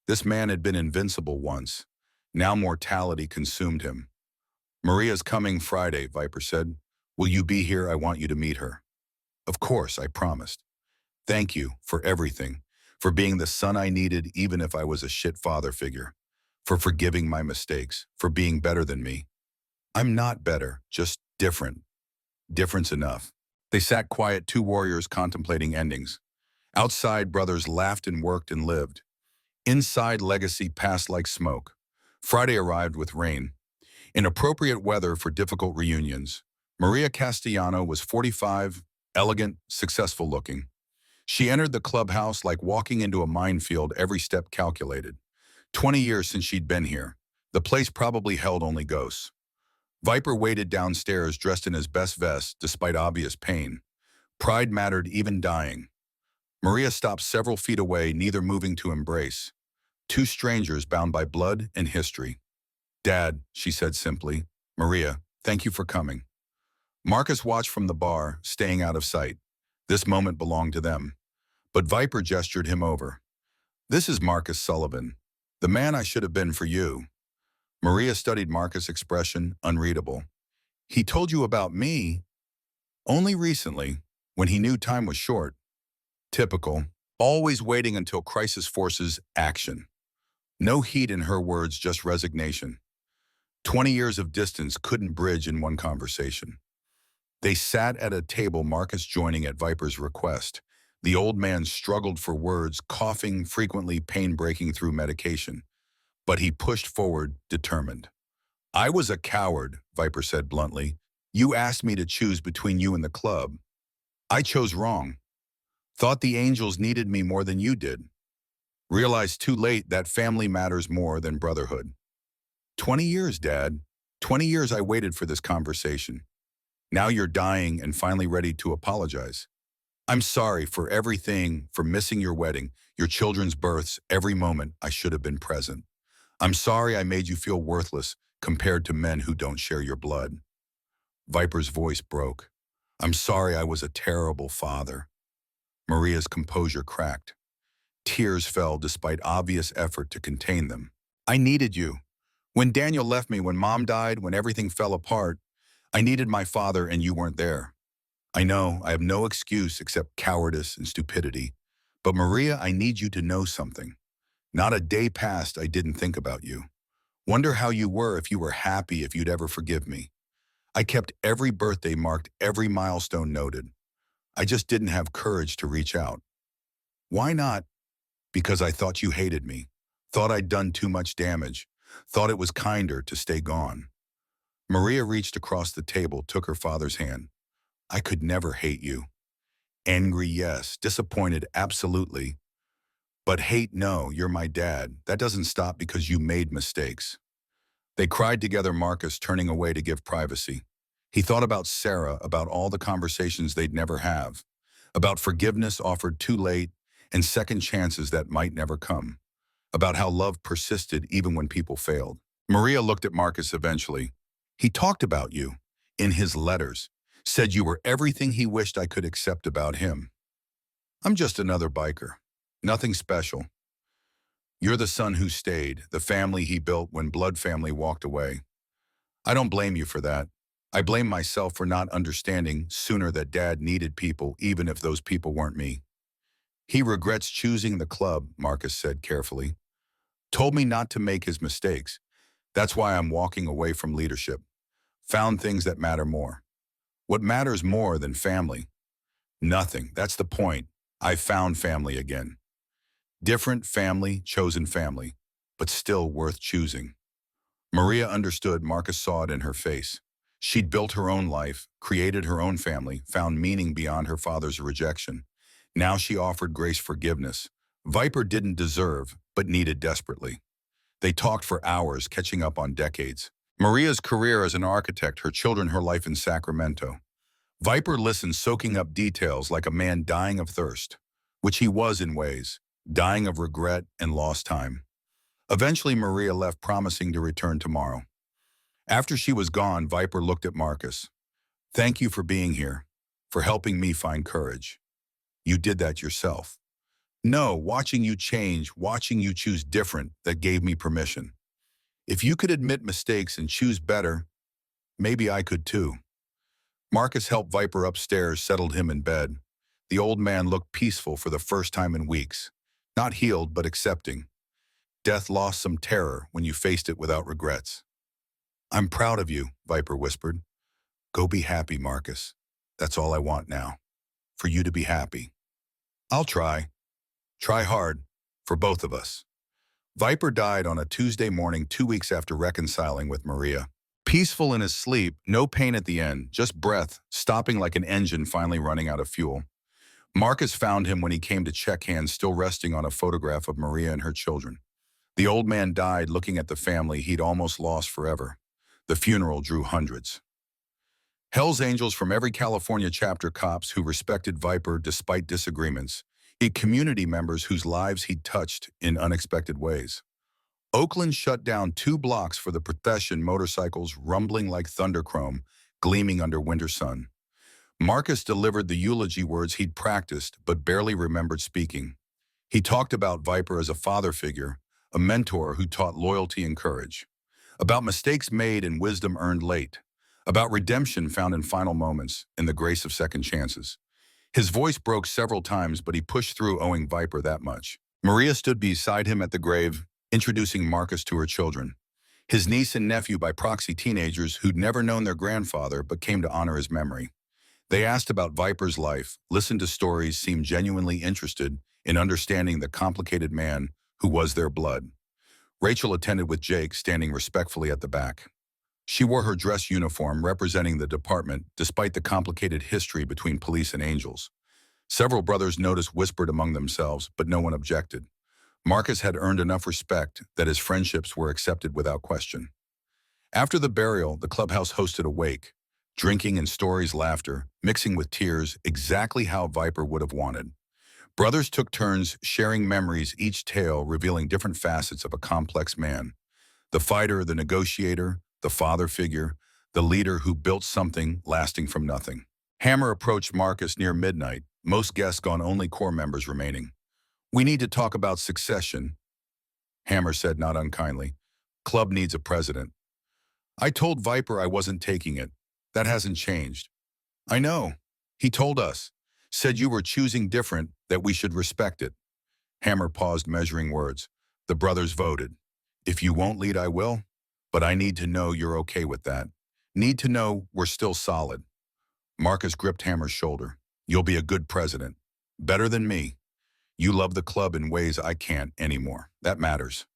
This man had been invincible once. Now mortality consumed him. Maria's coming Friday, Viper said. Will you be here? I want you to meet her. Of course, I promised. Thank you for everything, for being the son I needed even if I was a shit father figure, for forgiving my mistakes, for being better than me. I'm not better, just different. Difference enough. They sat quiet, two warriors contemplating endings. Outside, brothers laughed and worked and lived. Inside, legacy passed like smoke. Friday arrived with rain. Inappropriate weather for difficult reunions. Maria Castellano was 45, elegant, successful looking. She entered the clubhouse like walking into a minefield, every step calculated. 20 years since she'd been here. The place probably held only ghosts. Viper waited downstairs dressed in his best vest despite obvious pain. Pride mattered, even dying. Maria stopped several feet away, neither moving to embrace. Two strangers bound by blood and history. Dad, she said simply. Maria, thank you for coming. Marcus watched from the bar, staying out of sight. This moment belonged to them. But Viper gestured him over. This is Marcus Sullivan, the man I should have been for you. Maria studied Marcus' expression, unreadable. He told you about me? Only recently, when he knew time was short. Typical, always waiting until crisis forces action. No heat in her words, just resignation. 20 years of distance couldn't bridge in one conversation. They sat at a table, Marcus joining at Viper's request. The old man struggled for words, coughing, frequently pain breaking through medication. But he pushed forward, determined. I was a coward, Viper said bluntly. You asked me to choose between you and the club. I chose wrong. Thought the angels needed me more than you did. Realized too late that family matters more than brotherhood. 20 years, Dad. 20 years I waited for this conversation. Now you're dying and finally ready to apologize. I'm sorry for everything, for missing your wedding, your children's births, every moment I should have been present. I'm sorry I made you feel worthless compared to men who don't share your blood. Viper's voice broke. I'm sorry I was a terrible father. Maria's composure cracked. Tears fell despite obvious effort to contain them. I needed you. When Daniel left me, when Mom died, when everything fell apart, I needed my father and you weren't there. I know I have no excuse except cowardice and stupidity. But Maria, I need you to know something. Not a day passed I didn't think about you. Wonder how you were, if you were happy, if you'd ever forgive me. I kept every birthday marked, every milestone noted. I just didn't have courage to reach out. Why not? Because I thought you hated me. Thought I'd done too much damage. Thought it was kinder to stay gone. Maria reached across the table, took her father's hand. I could never hate you. Angry, yes. Disappointed, absolutely. But hate, no. You're my dad. That doesn't stop because you made mistakes. They cried together, Marcus turning away to give privacy. He thought about Sarah, about all the conversations they'd never have, about forgiveness offered too late and second chances that might never come, about how love persisted even when people failed. Maria looked at Marcus eventually. He talked about you in his letters, said you were everything he wished I could accept about him. I'm just another biker. Nothing special. You're the son who stayed, the family he built when blood family walked away. I don't blame you for that. I blame myself for not understanding sooner that Dad needed people, even if those people weren't me. He regrets choosing the club, Marcus said carefully. Told me not to make his mistakes. That's why I'm walking away from leadership. Found things that matter more. What matters more than family? Nothing. That's the point. I found family again. Different family, chosen family, but still worth choosing. Maria understood. Marcus saw it in her face. She'd built her own life, created her own family, found meaning beyond her father's rejection. Now she offered Grace forgiveness. Viper didn't deserve, but needed desperately. They talked for hours, catching up on decades. Maria's career as an architect, her children, her life in Sacramento. Viper listened, soaking up details like a man dying of thirst, which he was in ways, dying of regret and lost time. Eventually, Maria left, promising to return tomorrow. After she was gone, Viper looked at Marcus. Thank you for being here, for helping me find courage. You did that yourself. No, watching you change, watching you choose different, that gave me permission. If you could admit mistakes and choose better, maybe I could too. Marcus helped Viper upstairs, settled him in bed. The old man looked peaceful for the first time in weeks. Not healed, but accepting. Death lost some terror when you faced it without regrets. "I'm proud of you," Viper whispered. "Go be happy, Marcus. That's all I want now. For you to be happy." "I'll try. Try hard. For both of us." Viper died on a Tuesday morning 2 weeks after reconciling with Maria. Peaceful in his sleep, no pain at the end, just breath, stopping like an engine finally running out of fuel. Marcus found him when he came to check hands, still resting on a photograph of Maria and her children. The old man died looking at the family he'd almost lost forever. The funeral drew hundreds. Hell's Angels from every California chapter, cops who respected Viper despite disagreements, community members whose lives he'd touched in unexpected ways. Oakland shut down 2 blocks for the procession, motorcycles rumbling like thunderchrome, gleaming under winter sun. Marcus delivered the eulogy words he'd practiced but barely remembered speaking. He talked about Viper as a father figure, a mentor who taught loyalty and courage, about mistakes made and wisdom earned late, about redemption found in final moments and the grace of second chances. His voice broke several times, but he pushed through, owing Viper that much. Maria stood beside him at the grave, introducing Marcus to her children, his niece and nephew, by proxy teenagers who'd never known their grandfather but came to honor his memory. They asked about Viper's life, listened to stories, seemed genuinely interested in understanding the complicated man who was their blood. Rachel attended with Jake, standing respectfully at the back. She wore her dress uniform representing the department despite the complicated history between police and angels. Several brothers noticed, whispered among themselves, but no one objected. Marcus had earned enough respect that his friendships were accepted without question. After the burial, the clubhouse hosted a wake, drinking and stories, laughter, mixing with tears, exactly how Viper would have wanted. Brothers took turns sharing memories, each tale revealing different facets of a complex man. The fighter, the negotiator, the father figure, the leader who built something lasting from nothing. Hammer approached Marcus near midnight, most guests gone, only core members remaining. "We need to talk about succession," Hammer said, not unkindly. "Club needs a president." "I told Viper I wasn't taking it. That hasn't changed." "I know. He told us. Said you were choosing different, that we should respect it." Hammer paused, measuring words. The brothers voted. "If you won't lead, I will. But I need to know you're okay with that. Need to know we're still solid." Marcus gripped Hammer's shoulder. "You'll be a good president. Better than me. You love the club in ways I can't anymore. That matters.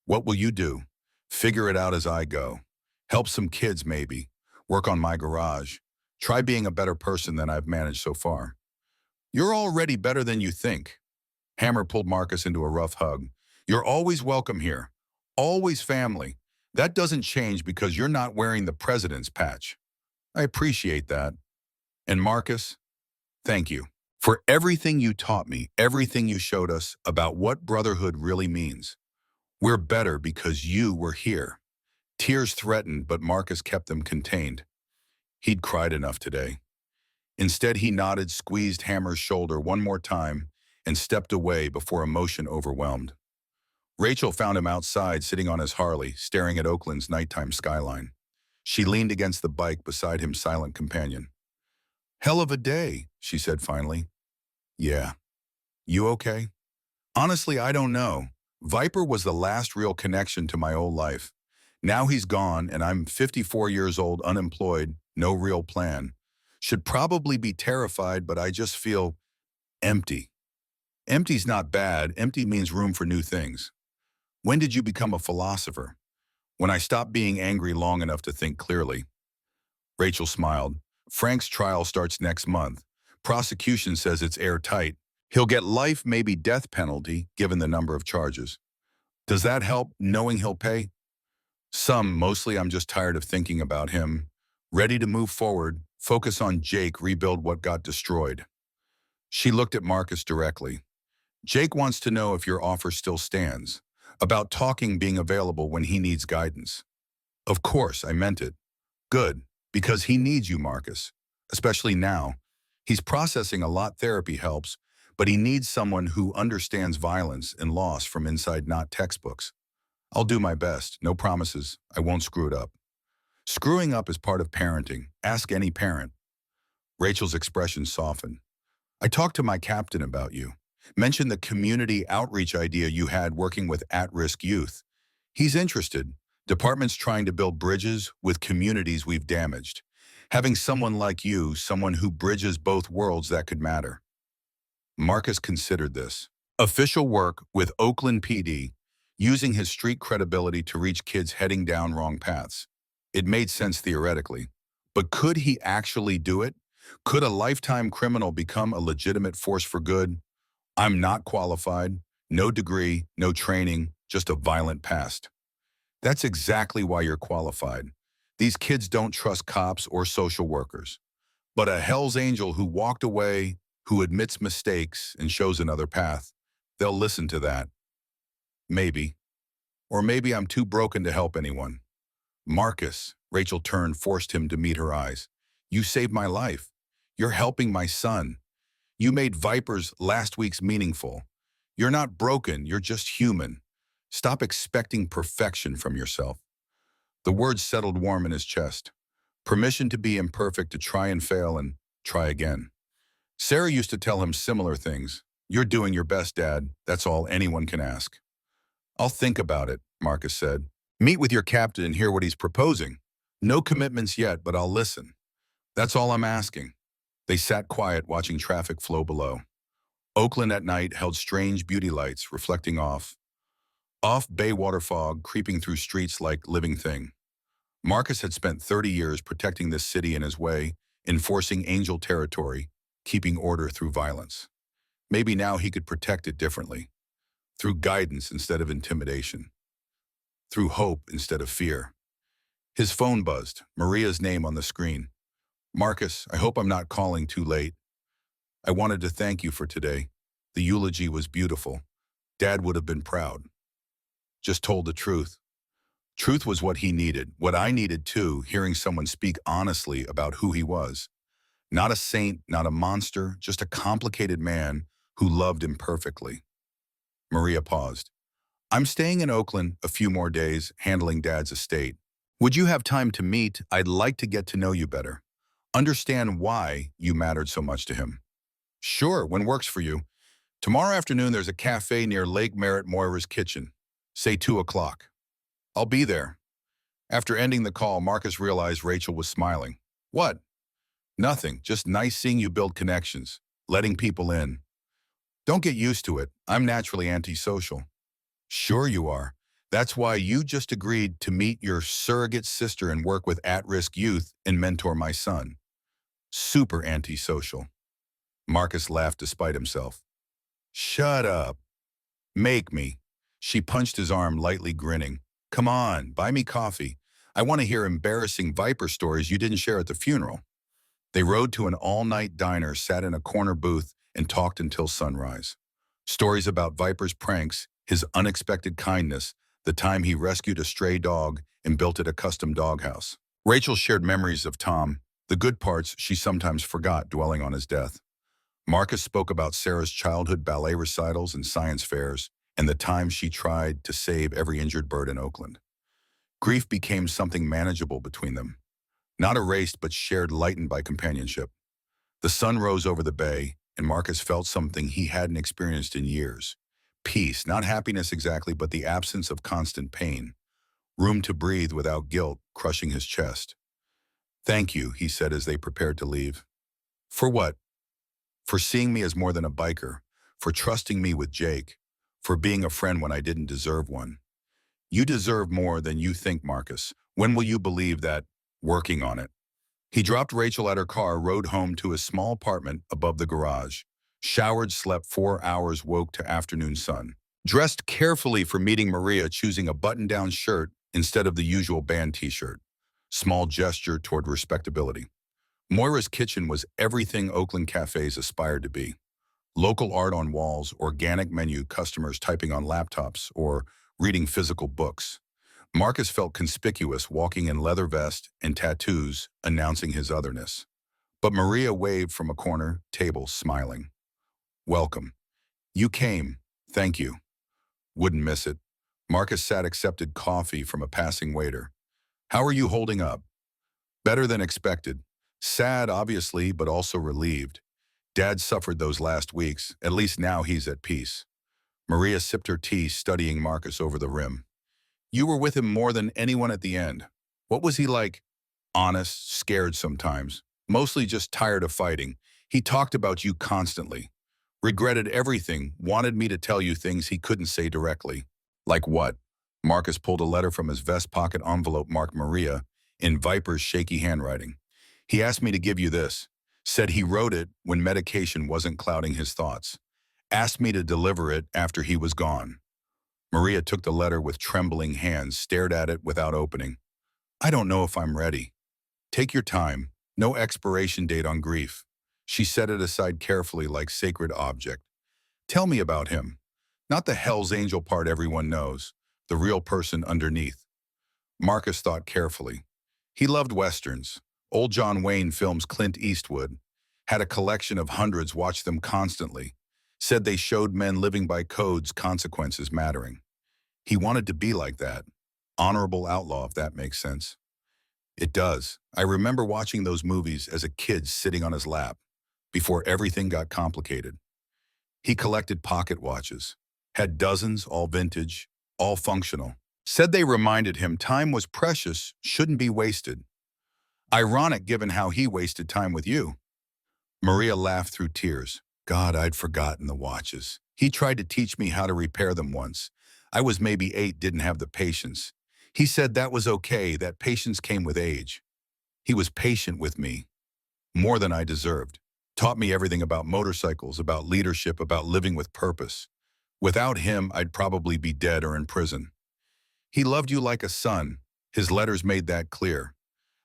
What will you do?" "Figure it out as I go. Help some kids, maybe. Work on my garage. Try being a better person than I've managed so far." "You're already better than you think." Hammer pulled Marcus into a rough hug. "You're always welcome here. Always family. That doesn't change because you're not wearing the president's patch." "I appreciate that. And Marcus, thank you for everything you taught me, everything you showed us about what brotherhood really means. We're better because you were here." Tears threatened, but Marcus kept them contained. He'd cried enough today. Instead, he nodded, squeezed Hammer's shoulder one more time, and stepped away before emotion overwhelmed. Rachel found him outside, sitting on his Harley, staring at Oakland's nighttime skyline. She leaned against the bike beside him, silent companion. "Hell of a day," she said finally. "Yeah. You okay?" "Honestly, I don't know. Viper was the last real connection to my old life. Now he's gone, and I'm 54 years old, unemployed, no real plan. Should probably be terrified, but I just feel empty." "Empty's not bad. Empty means room for new things." "When did you become a philosopher?" "When I stopped being angry long enough to think clearly." Rachel smiled. "Frank's trial starts next month. Prosecution says it's airtight. He'll get life, maybe death penalty, given the number of charges." "Does that help, knowing he'll pay?" "Some. Mostly I'm just tired of thinking about him. Ready to move forward, focus on Jake, rebuild what got destroyed." She looked at Marcus directly. "Jake wants to know if your offer still stands. About talking, being available when he needs guidance." "Of course, I meant it." "Good, because he needs you, Marcus. Especially now. He's processing a lot, therapy helps, but he needs someone who understands violence and loss from inside, not textbooks." "I'll do my best. No promises. I won't screw it up." "Screwing up is part of parenting. Ask any parent." Rachel's expression softened. I talked to my captain about you. Mentioned the community outreach idea you had working with at-risk youth. He's interested. Department's trying to build bridges with communities we've damaged. Having someone like you, someone who bridges both worlds, that could matter. Marcus considered this. Official work with Oakland PD, using his street credibility to reach kids heading down wrong paths. It made sense theoretically. But could he actually do it? Could a lifetime criminal become a legitimate force for good? I'm not qualified, no degree, no training, just a violent past. That's exactly why you're qualified. These kids don't trust cops or social workers. But a Hell's Angel who walked away, who admits mistakes and shows another path, they'll listen to that. Maybe. Or maybe I'm too broken to help anyone. Marcus, Rachel turned, forced him to meet her eyes. You saved my life. You're helping my son. You made Viper's last week's meaningful. You're not broken, you're just human. Stop expecting perfection from yourself. The words settled warm in his chest. Permission to be imperfect, to try and fail and try again. Sarah used to tell him similar things. You're doing your best, Dad. That's all anyone can ask. I'll think about it, Marcus said. Meet with your captain and hear what he's proposing. No commitments yet, but I'll listen. That's all I'm asking. They sat quiet, watching traffic flow below. Oakland at night held strange beauty lights reflecting off Bayswater fog creeping through streets like living thing. Marcus had spent 30 years protecting this city in his way, enforcing angel territory, keeping order through violence. Maybe now he could protect it differently, through guidance instead of intimidation, through hope instead of fear. His phone buzzed, Maria's name on the screen. Marcus, I hope I'm not calling too late. I wanted to thank you for today. The eulogy was beautiful. Dad would have been proud. Just told the truth. Truth was what he needed, what I needed too, hearing someone speak honestly about who he was. Not a saint, not a monster, just a complicated man who loved imperfectly. Maria paused. I'm staying in Oakland a few more days, handling Dad's estate. Would you have time to meet? I'd like to get to know you better. Understand why you mattered so much to him. Sure, when works for you. Tomorrow afternoon there's a cafe near Lake Merritt Moira's kitchen. Say 2 o'clock. I'll be there. After ending the call, Marcus realized Rachel was smiling. What? Nothing, just nice seeing you build connections, letting people in. Don't get used to it. I'm naturally antisocial. Sure you are. That's why you just agreed to meet your surrogate sister and work with at-risk youth and mentor my son. Super antisocial. Marcus laughed despite himself. Shut up. Make me. She punched his arm, lightly grinning. Come on, buy me coffee. I want to hear embarrassing Viper stories you didn't share at the funeral. They rode to an all-night diner, sat in a corner booth, and talked until sunrise. Stories about Viper's pranks, his unexpected kindness, the time he rescued a stray dog and built it a custom doghouse. Rachel shared memories of Tom, the good parts she sometimes forgot dwelling on his death. Marcus spoke about Sarah's childhood ballet recitals and science fairs, and the time she tried to save every injured bird in Oakland. Grief became something manageable between them. Not erased, but shared, lightened by companionship. The sun rose over the bay, and Marcus felt something he hadn't experienced in years. Peace, not happiness exactly, but the absence of constant pain. Room to breathe without guilt crushing his chest. Thank you, he said as they prepared to leave. For what? For seeing me as more than a biker, for trusting me with Jake, for being a friend when I didn't deserve one. You deserve more than you think, Marcus. When will you believe that? Working on it. He dropped Rachel at her car, rode home to his small apartment above the garage. Showered, slept 4 hours, woke to afternoon sun. Dressed carefully for meeting Maria, choosing a button-down shirt instead of the usual band t-shirt. Small gesture toward respectability. Moira's kitchen was everything Oakland cafes aspired to be. Local art on walls, organic menu, customers typing on laptops or reading physical books. Marcus felt conspicuous, walking in leather vest and tattoos, announcing his otherness. But Maria waved from a corner table, smiling. Welcome. You came. Thank you. Wouldn't miss it. Marcus sat, accepted coffee from a passing waiter. How are you holding up? Better than expected. Sad, obviously, but also relieved. Dad suffered those last weeks. At least now he's at peace. Maria sipped her tea, studying Marcus over the rim. You were with him more than anyone at the end. What was he like? Honest, scared sometimes. Mostly just tired of fighting. He talked about you constantly. Regretted everything, wanted me to tell you things he couldn't say directly. Like what? Marcus pulled a letter from his vest pocket envelope marked Maria in Viper's shaky handwriting. He asked me to give you this. Said he wrote it when medication wasn't clouding his thoughts. Asked me to deliver it after he was gone. Maria took the letter with trembling hands, stared at it without opening. I don't know if I'm ready. Take your time. No expiration date on grief. She set it aside carefully like sacred object. Tell me about him. Not the Hell's Angel part everyone knows. The real person underneath. Marcus thought carefully. He loved westerns. Old John Wayne films Clint Eastwood. Had a collection of hundreds, watched them constantly. Said they showed men living by codes, consequences mattering. He wanted to be like that. Honorable outlaw, if that makes sense. It does. I remember watching those movies as a kid sitting on his lap, before everything got complicated. He collected pocket watches. Had dozens, all vintage, all functional. Said they reminded him time was precious, shouldn't be wasted. Ironic given how he wasted time with you. Maria laughed through tears. God, I'd forgotten the watches. He tried to teach me how to repair them once. I was maybe 8, didn't have the patience. He said that was okay, that patience came with age. He was patient with me, more than I deserved. Taught me everything about motorcycles, about leadership, about living with purpose. Without him, I'd probably be dead or in prison. He loved you like a son. His letters made that clear.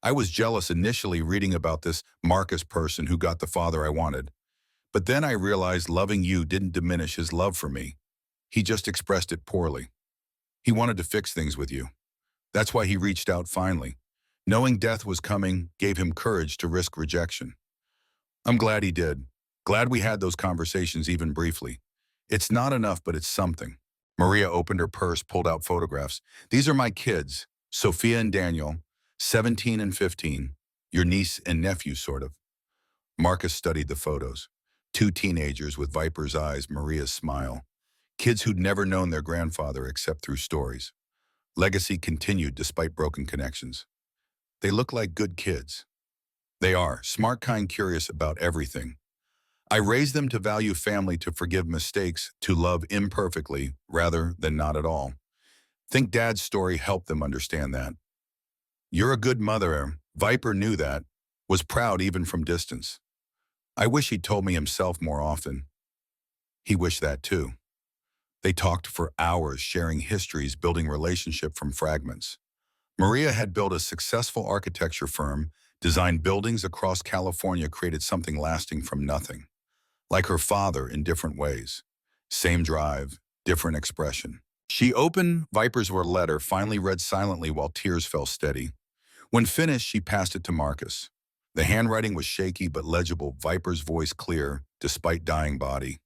I was jealous initially reading about this Marcus person who got the father I wanted. But then I realized loving you didn't diminish his love for me. He just expressed it poorly. He wanted to fix things with you. That's why he reached out finally. Knowing death was coming gave him courage to risk rejection. I'm glad he did. Glad we had those conversations even briefly. It's not enough, but it's something. Maria opened her purse, pulled out photographs. These are my kids, Sophia and Daniel, 17 and 15. Your niece and nephew, sort of. Marcus studied the photos. 2 teenagers with Viper's eyes, Maria's smile. Kids who'd never known their grandfather except through stories. Legacy continued despite broken connections. They look like good kids. They are, smart, kind, curious about everything. I raised them to value family, to forgive mistakes, to love imperfectly rather than not at all. Think Dad's story helped them understand that. You're a good mother. Viper knew that, was proud even from distance. I wish he'd told me himself more often. He wished that too. They talked for hours, sharing histories, building relationship from fragments. Maria had built a successful architecture firm, designed buildings across California, created something lasting from nothing. Like her father in different ways. Same drive, different expression. She opened Viper's letter, finally read silently while tears fell steady. When finished, she passed it to Marcus. The handwriting was shaky but legible, Viper's voice clear, despite dying body.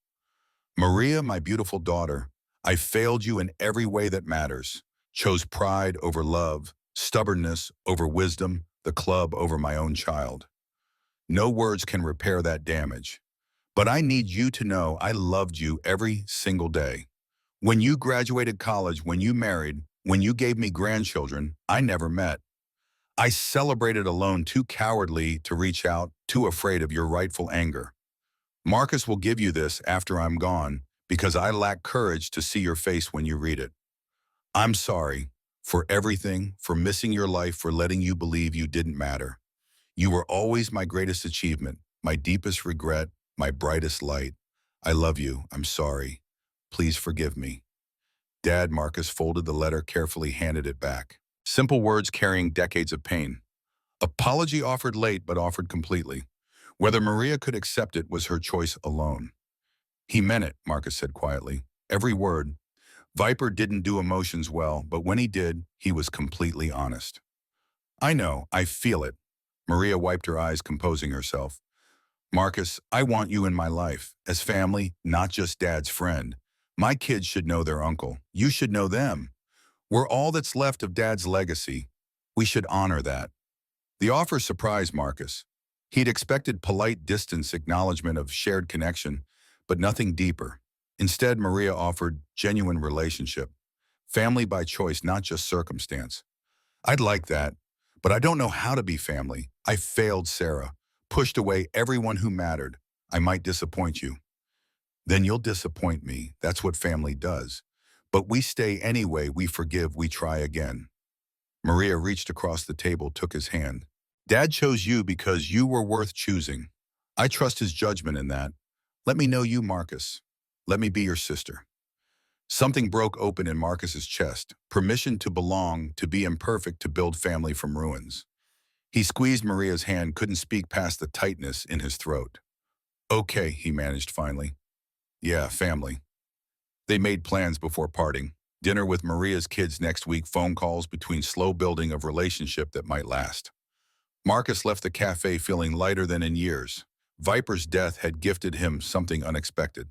Maria, my beautiful daughter, I failed you in every way that matters. Chose pride over love, stubbornness over wisdom, the club over my own child. No words can repair that damage. But I need you to know I loved you every single day. When you graduated college, when you married, when you gave me grandchildren, I never met. I celebrated alone, too cowardly to reach out, too afraid of your rightful anger. Marcus will give you this after I'm gone because I lack courage to see your face when you read it. I'm sorry for everything, for missing your life, for letting you believe you didn't matter. You were always my greatest achievement, my deepest regret, my brightest light. I love you. I'm sorry. Please forgive me. Dad, Marcus folded the letter, carefully handed it back. Simple words carrying decades of pain. Apology offered late, but offered completely. Whether Maria could accept it was her choice alone. He meant it, Marcus said quietly. Every word. Viper didn't do emotions well, but when he did, he was completely honest. I know, I feel it. Maria wiped her eyes, composing herself. Marcus, I want you in my life, as family, not just Dad's friend. My kids should know their uncle. You should know them. We're all that's left of Dad's legacy. We should honor that. The offer surprised Marcus. He'd expected polite distance acknowledgement of shared connection, but nothing deeper. Instead, Maria offered genuine relationship. Family by choice, not just circumstance. I'd like that, but I don't know how to be family. I failed Sarah, pushed away everyone who mattered. I might disappoint you. Then you'll disappoint me. That's what family does. But we stay anyway, we forgive, we try again. Maria reached across the table, took his hand. Dad chose you because you were worth choosing. I trust his judgment in that. Let me know you, Marcus. Let me be your sister. Something broke open in Marcus's chest. Permission to belong, to be imperfect, to build family from ruins. He squeezed Maria's hand, couldn't speak past the tightness in his throat. Okay, he managed finally. Yeah, family. They made plans before parting. Dinner with Maria's kids next week, phone calls between slow building of relationship that might last. Marcus left the cafe feeling lighter than in years. Viper's death had gifted him something unexpected.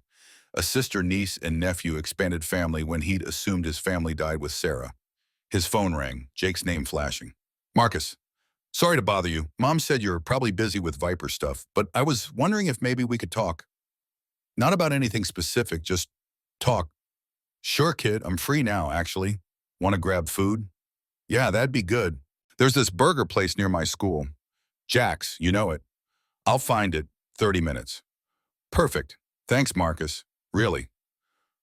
A sister, niece, and nephew expanded family when he'd assumed his family died with Sarah. His phone rang, Jake's name flashing. Marcus, sorry to bother you. Mom said you're probably busy with Viper stuff, but I was wondering if maybe we could talk. Not about anything specific, just talk. Sure, kid, I'm free now, actually. Want to grab food? Yeah, that'd be good. There's this burger place near my school. Jack's, you know it. I'll find it. 30 minutes. Perfect. Thanks, Marcus. Really.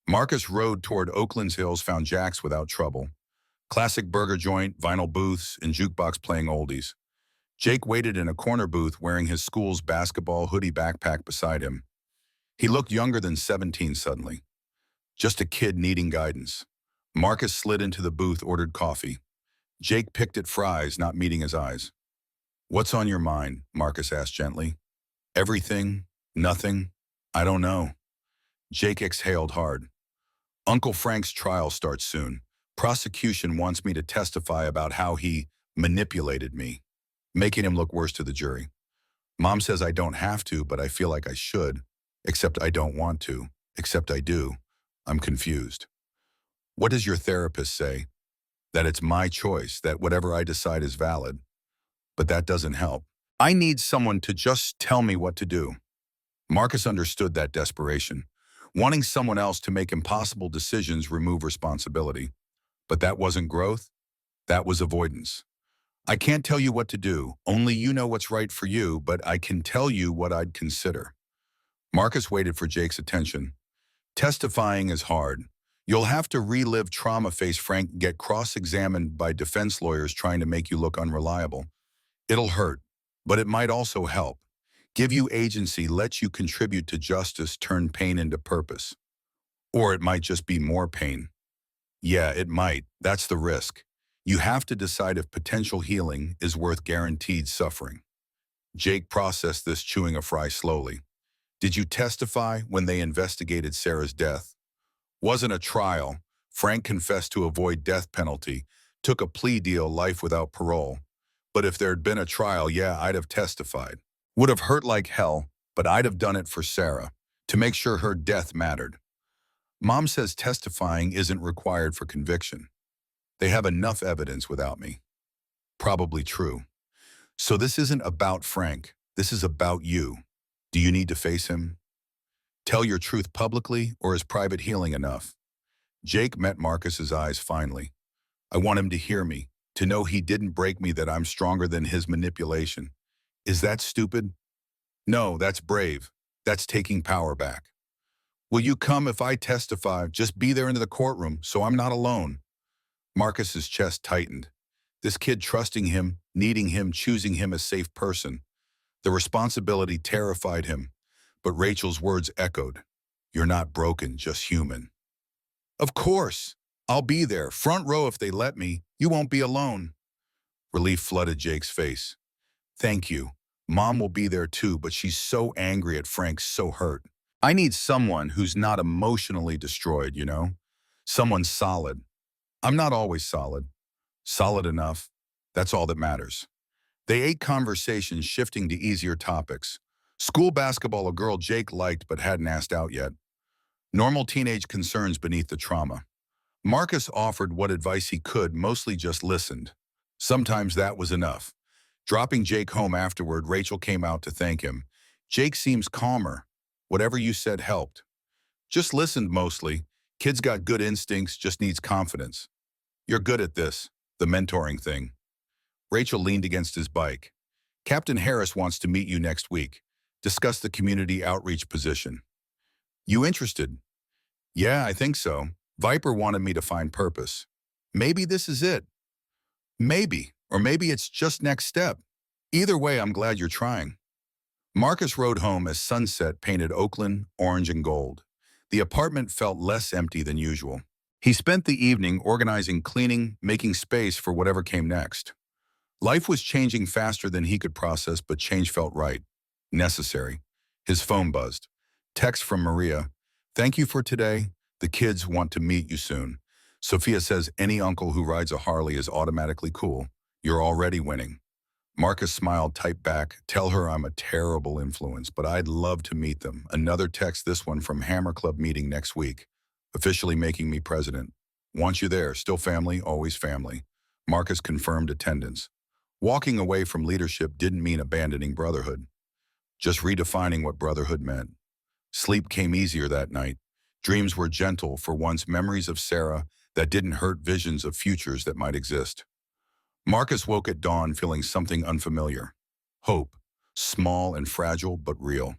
Marcus rode toward Oakland's Hills, found Jack's without trouble. Classic burger joint, vinyl booths, and jukebox playing oldies. Jake waited in a corner booth wearing his school's basketball hoodie backpack beside him. He looked younger than 17 suddenly. Just a kid needing guidance. Marcus slid into the booth, ordered coffee. Jake picked at fries, not meeting his eyes. What's on your mind? Marcus asked gently. Everything? Nothing? I don't know. Jake exhaled hard. Uncle Frank's trial starts soon. Prosecution wants me to testify about how he manipulated me, making him look worse to the jury. Mom says I don't have to, but I feel like I should. Except I don't want to. Except I do. I'm confused. What does your therapist say? That it's my choice, that whatever I decide is valid. But that doesn't help. I need someone to just tell me what to do. Marcus understood that desperation. Wanting someone else to make impossible decisions, remove responsibility. But that wasn't growth. That was avoidance. I can't tell you what to do. Only you know what's right for you, but I can tell you what I'd consider. Marcus waited for Jake's attention. Testifying is hard. You'll have to relive trauma, face Frank, get cross-examined by defense lawyers trying to make you look unreliable. It'll hurt, but it might also help. Give you agency, let you contribute to justice, turn pain into purpose. Or it might just be more pain. Yeah, it might. That's the risk. You have to decide if potential healing is worth guaranteed suffering. Jake processed this, chewing a fry slowly. Did you testify when they investigated Sarah's death? Wasn't a trial. Frank confessed to avoid death penalty, took a plea deal, life without parole. But if there'd been a trial, yeah, I'd have testified. Would have hurt like hell, but I'd have done it for Sarah, to make sure her death mattered. Mom says testifying isn't required for conviction. They have enough evidence without me. Probably true. So this isn't about Frank. This is about you. Do you need to face him? Tell your truth publicly, or is private healing enough? Jake met Marcus's eyes finally. I want him to hear me, to know he didn't break me, that I'm stronger than his manipulation. Is that stupid? No, that's brave. That's taking power back. Will you come if I testify? Just be there into the courtroom, so I'm not alone. Marcus's chest tightened. This kid trusting him, needing him, choosing him a safe person. The responsibility terrified him, but Rachel's words echoed. You're not broken, just human. Of course. I'll be there, front row if they let me. You won't be alone. Relief flooded Jake's face. Thank you. Mom will be there too, but she's so angry at Frank, so hurt. I need someone who's not emotionally destroyed, you know? Someone solid. I'm not always solid. Solid enough. That's all that matters. They ate, conversations shifting to easier topics. School basketball, a girl Jake liked but hadn't asked out yet. Normal teenage concerns beneath the trauma. Marcus offered what advice he could, mostly just listened. Sometimes that was enough. Dropping Jake home afterward, Rachel came out to thank him. Jake seems calmer. Whatever you said helped. Just listened mostly. Kid's got good instincts, just needs confidence. You're good at this, the mentoring thing. Rachel leaned against his bike. Captain Harris wants to meet you next week. Discuss the community outreach position. You interested? Yeah, I think so. Viper wanted me to find purpose. Maybe this is it. Maybe. Or maybe it's just next step. Either way, I'm glad you're trying. Marcus rode home as sunset painted Oakland orange and gold. The apartment felt less empty than usual. He spent the evening organizing, cleaning, making space for whatever came next. Life was changing faster than he could process, but change felt right. Necessary. His phone buzzed. Text from Maria. Thank you for today. The kids want to meet you soon. Sophia says any uncle who rides a Harley is automatically cool. You're already winning. Marcus smiled, typed back, tell her I'm a terrible influence, but I'd love to meet them. Another text, this one from Hammer Club meeting next week. Officially making me president. Want you there, still family, always family. Marcus confirmed attendance. Walking away from leadership didn't mean abandoning brotherhood. Just redefining what brotherhood meant. Sleep came easier that night. Dreams were gentle, for once memories of Sarah that didn't hurt, visions of futures that might exist. Marcus woke at dawn feeling something unfamiliar. Hope, small and fragile but real.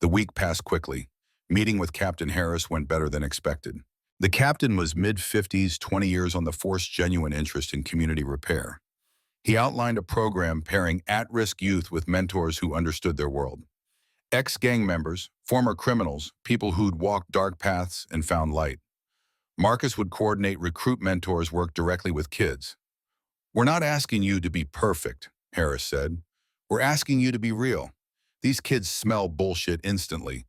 The week passed quickly. Meeting with Captain Harris went better than expected. The captain was mid-50s, 20 years on the force, genuine interest in community repair. He outlined a program pairing at-risk youth with mentors who understood their world. Ex-gang members, former criminals, people who'd walked dark paths and found light. Marcus would coordinate, recruit mentors, work directly with kids. We're not asking you to be perfect, Harris said. We're asking you to be real. These kids smell bullshit instantly,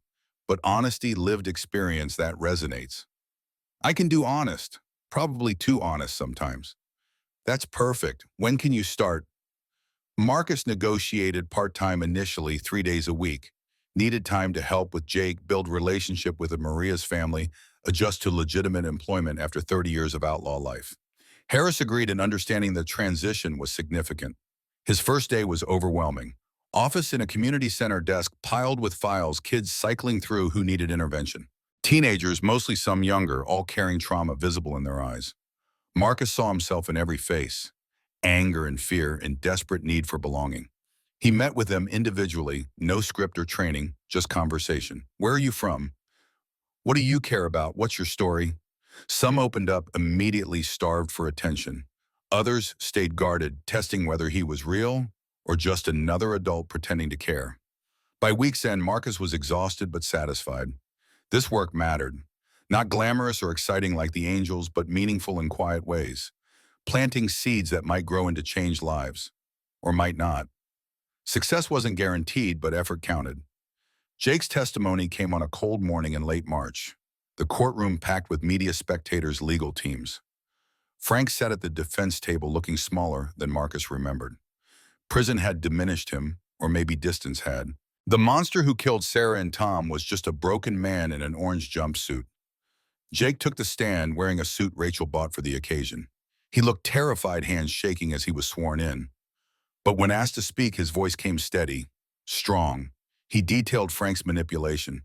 but honesty, lived experience, that resonates. I can do honest, probably too honest sometimes. That's perfect. When can you start? Marcus negotiated part-time initially, 3 days a week. Needed time to help with Jake, build relationship with Maria's family, adjust to legitimate employment after 30 years of outlaw life. Harris agreed, and understanding the transition was significant. His first day was overwhelming. Office in a community center, desk piled with files, kids cycling through who needed intervention. Teenagers, mostly some younger, all carrying trauma visible in their eyes. Marcus saw himself in every face, anger and fear and desperate need for belonging. He met with them individually, no script or training, just conversation. Where are you from? What do you care about? What's your story? Some opened up, immediately starved for attention. Others stayed guarded, testing whether he was real or just another adult pretending to care. By week's end, Marcus was exhausted but satisfied. This work mattered. Not glamorous or exciting like the angels, but meaningful in quiet ways. Planting seeds that might grow into changed lives. Or might not. Success wasn't guaranteed, but effort counted. Jake's testimony came on a cold morning in late March. The courtroom packed with media, spectators, legal teams. Frank sat at the defense table looking smaller than Marcus remembered. Prison had diminished him, or maybe distance had. The monster who killed Sarah and Tom was just a broken man in an orange jumpsuit. Jake took the stand wearing a suit Rachel bought for the occasion. He looked terrified, hands shaking as he was sworn in. But when asked to speak, his voice came steady, strong. He detailed Frank's manipulation,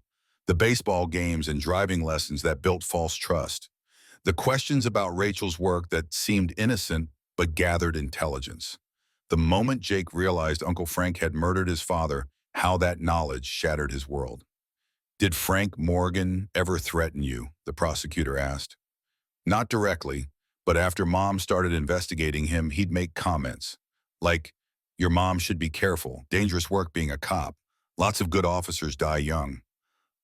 the baseball games and driving lessons that built false trust, the questions about Rachel's work that seemed innocent but gathered intelligence. The moment Jake realized Uncle Frank had murdered his father, how that knowledge shattered his world. Did Frank Morgan ever threaten you? The prosecutor asked. Not directly, but after Mom started investigating him, he'd make comments like, your mom should be careful, dangerous work being a cop. Lots of good officers die young.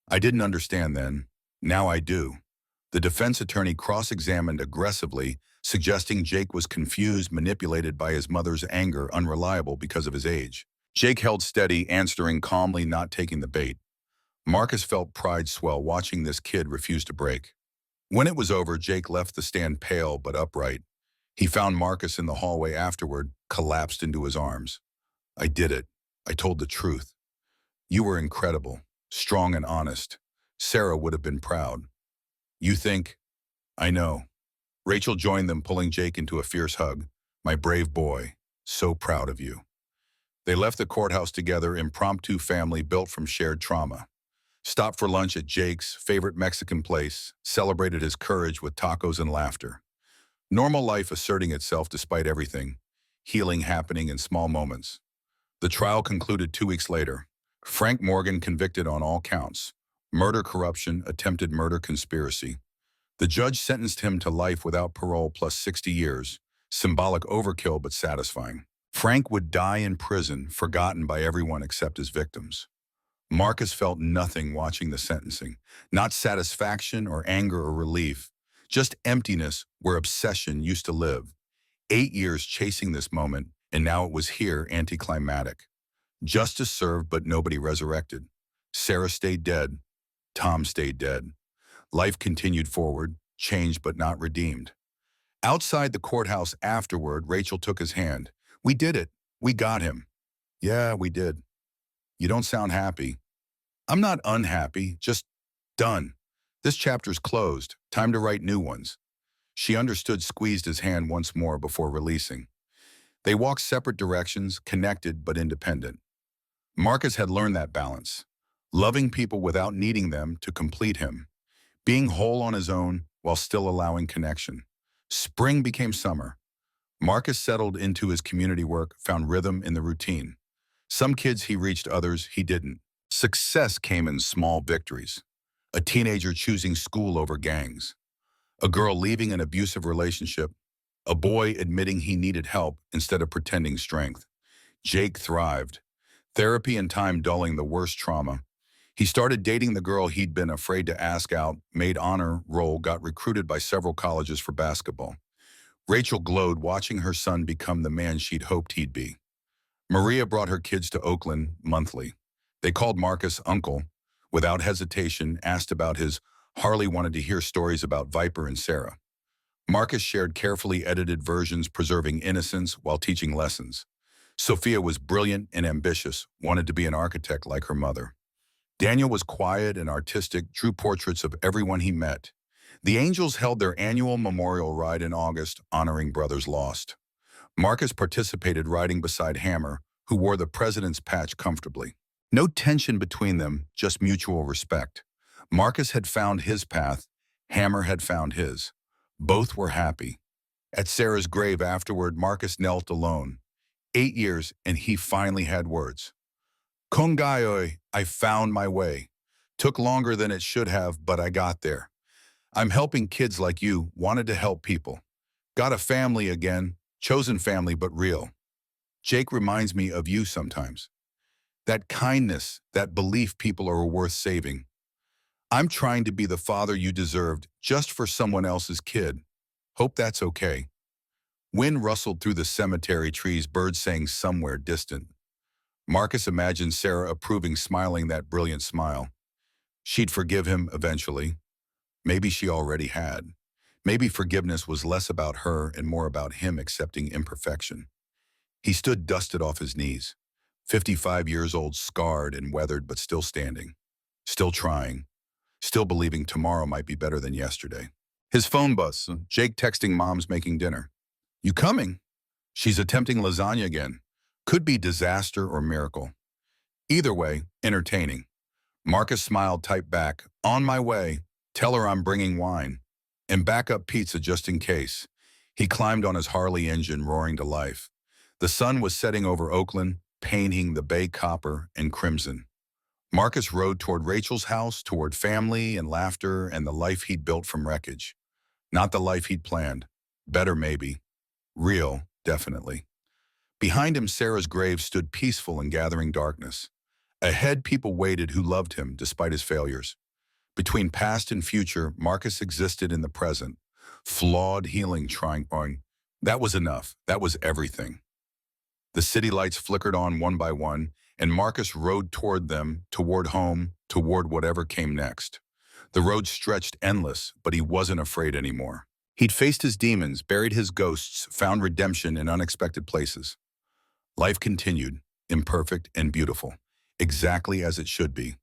I didn't understand then. Now I do. The defense attorney cross-examined aggressively, suggesting Jake was confused, manipulated by his mother's anger, unreliable because of his age. Jake held steady, answering calmly, not taking the bait. Marcus felt pride swell watching this kid refuse to break. When it was over, Jake left the stand pale but upright. He found Marcus in the hallway afterward, collapsed into his arms. I did it. I told the truth. You were incredible, strong and honest. Sarah would have been proud. You think? I know. Rachel joined them, pulling Jake into a fierce hug. My brave boy, so proud of you. They left the courthouse together, impromptu family built from shared trauma. Stopped for lunch at Jake's favorite Mexican place, celebrated his courage with tacos and laughter. Normal life asserting itself despite everything, healing happening in small moments. The trial concluded 2 weeks later. Frank Morgan convicted on all counts. Murder, corruption, attempted murder, conspiracy. The judge sentenced him to life without parole plus 60 years. Symbolic overkill but satisfying. Frank would die in prison, forgotten by everyone except his victims. Marcus felt nothing watching the sentencing. Not satisfaction or anger or relief. Just emptiness where obsession used to live. 8 years chasing this moment, and now it was here, anticlimactic. Justice served, but nobody resurrected. Sarah stayed dead. Tom stayed dead. Life continued forward, changed but not redeemed. Outside the courthouse afterward, Rachel took his hand. We did it. We got him. Yeah, we did. You don't sound happy. I'm not unhappy, just done. This chapter's closed. Time to write new ones. She understood, squeezed his hand once more before releasing. They walked separate directions, connected but independent. Marcus had learned that balance. Loving people without needing them to complete him. Being whole on his own while still allowing connection. Spring became summer. Marcus settled into his community work, found rhythm in the routine. Some kids he reached, others he didn't. Success came in small victories. A teenager choosing school over gangs. A girl leaving an abusive relationship. A boy admitting he needed help instead of pretending strength. Jake thrived. Therapy and time dulling the worst trauma. He started dating the girl he'd been afraid to ask out, made honor roll, got recruited by several colleges for basketball. Rachel glowed watching her son become the man she'd hoped he'd be. Maria brought her kids to Oakland monthly. They called Marcus uncle. Without hesitation, asked about his. Harley wanted to hear stories about Viper and Sarah. Marcus shared carefully edited versions, preserving innocence while teaching lessons. Sophia was brilliant and ambitious, wanted to be an architect like her mother. Daniel was quiet and artistic, drew portraits of everyone he met. The Angels held their annual memorial ride in August, honoring brothers lost. Marcus participated riding beside Hammer, who wore the president's patch comfortably. No tension between them, just mutual respect. Marcus had found his path, Hammer had found his. Both were happy. At Sarah's grave afterward, Marcus knelt alone. 8 years, and he finally had words. Kongayoi, I found my way. Took longer than it should have, but I got there. I'm helping kids like you, wanted to help people. Got a family again, chosen family but real. Jake reminds me of you sometimes. That kindness, that belief people are worth saving. I'm trying to be the father you deserved just for someone else's kid. Hope that's okay. Wind rustled through the cemetery trees, birds sang somewhere distant. Marcus imagined Sarah approving, smiling that brilliant smile. She'd forgive him eventually. Maybe she already had. Maybe forgiveness was less about her and more about him accepting imperfection. He stood dusted off his knees. 55 years old, scarred and weathered, but still standing. Still trying. Still believing tomorrow might be better than yesterday. His phone buzzed. Jake texting mom's making dinner. You coming? She's attempting lasagna again. Could be disaster or miracle. Either way, entertaining. Marcus smiled, typed back, on my way. Tell her I'm bringing wine. And backup pizza just in case. He climbed on his Harley engine, roaring to life. The sun was setting over Oakland, painting the bay copper and crimson. Marcus rode toward Rachel's house, toward family and laughter and the life he'd built from wreckage. Not the life he'd planned. Better maybe. Real, definitely. Behind him, Sarah's grave stood peaceful in gathering darkness. Ahead, people waited who loved him despite his failures. Between past and future, Marcus existed in the present. Flawed, healing, trying. That was enough. That was everything. The city lights flickered on one by one, and Marcus rode toward them, toward home, toward whatever came next. The road stretched endless, but he wasn't afraid anymore. He'd faced his demons, buried his ghosts, found redemption in unexpected places. Life continued, imperfect and beautiful, exactly as it should be.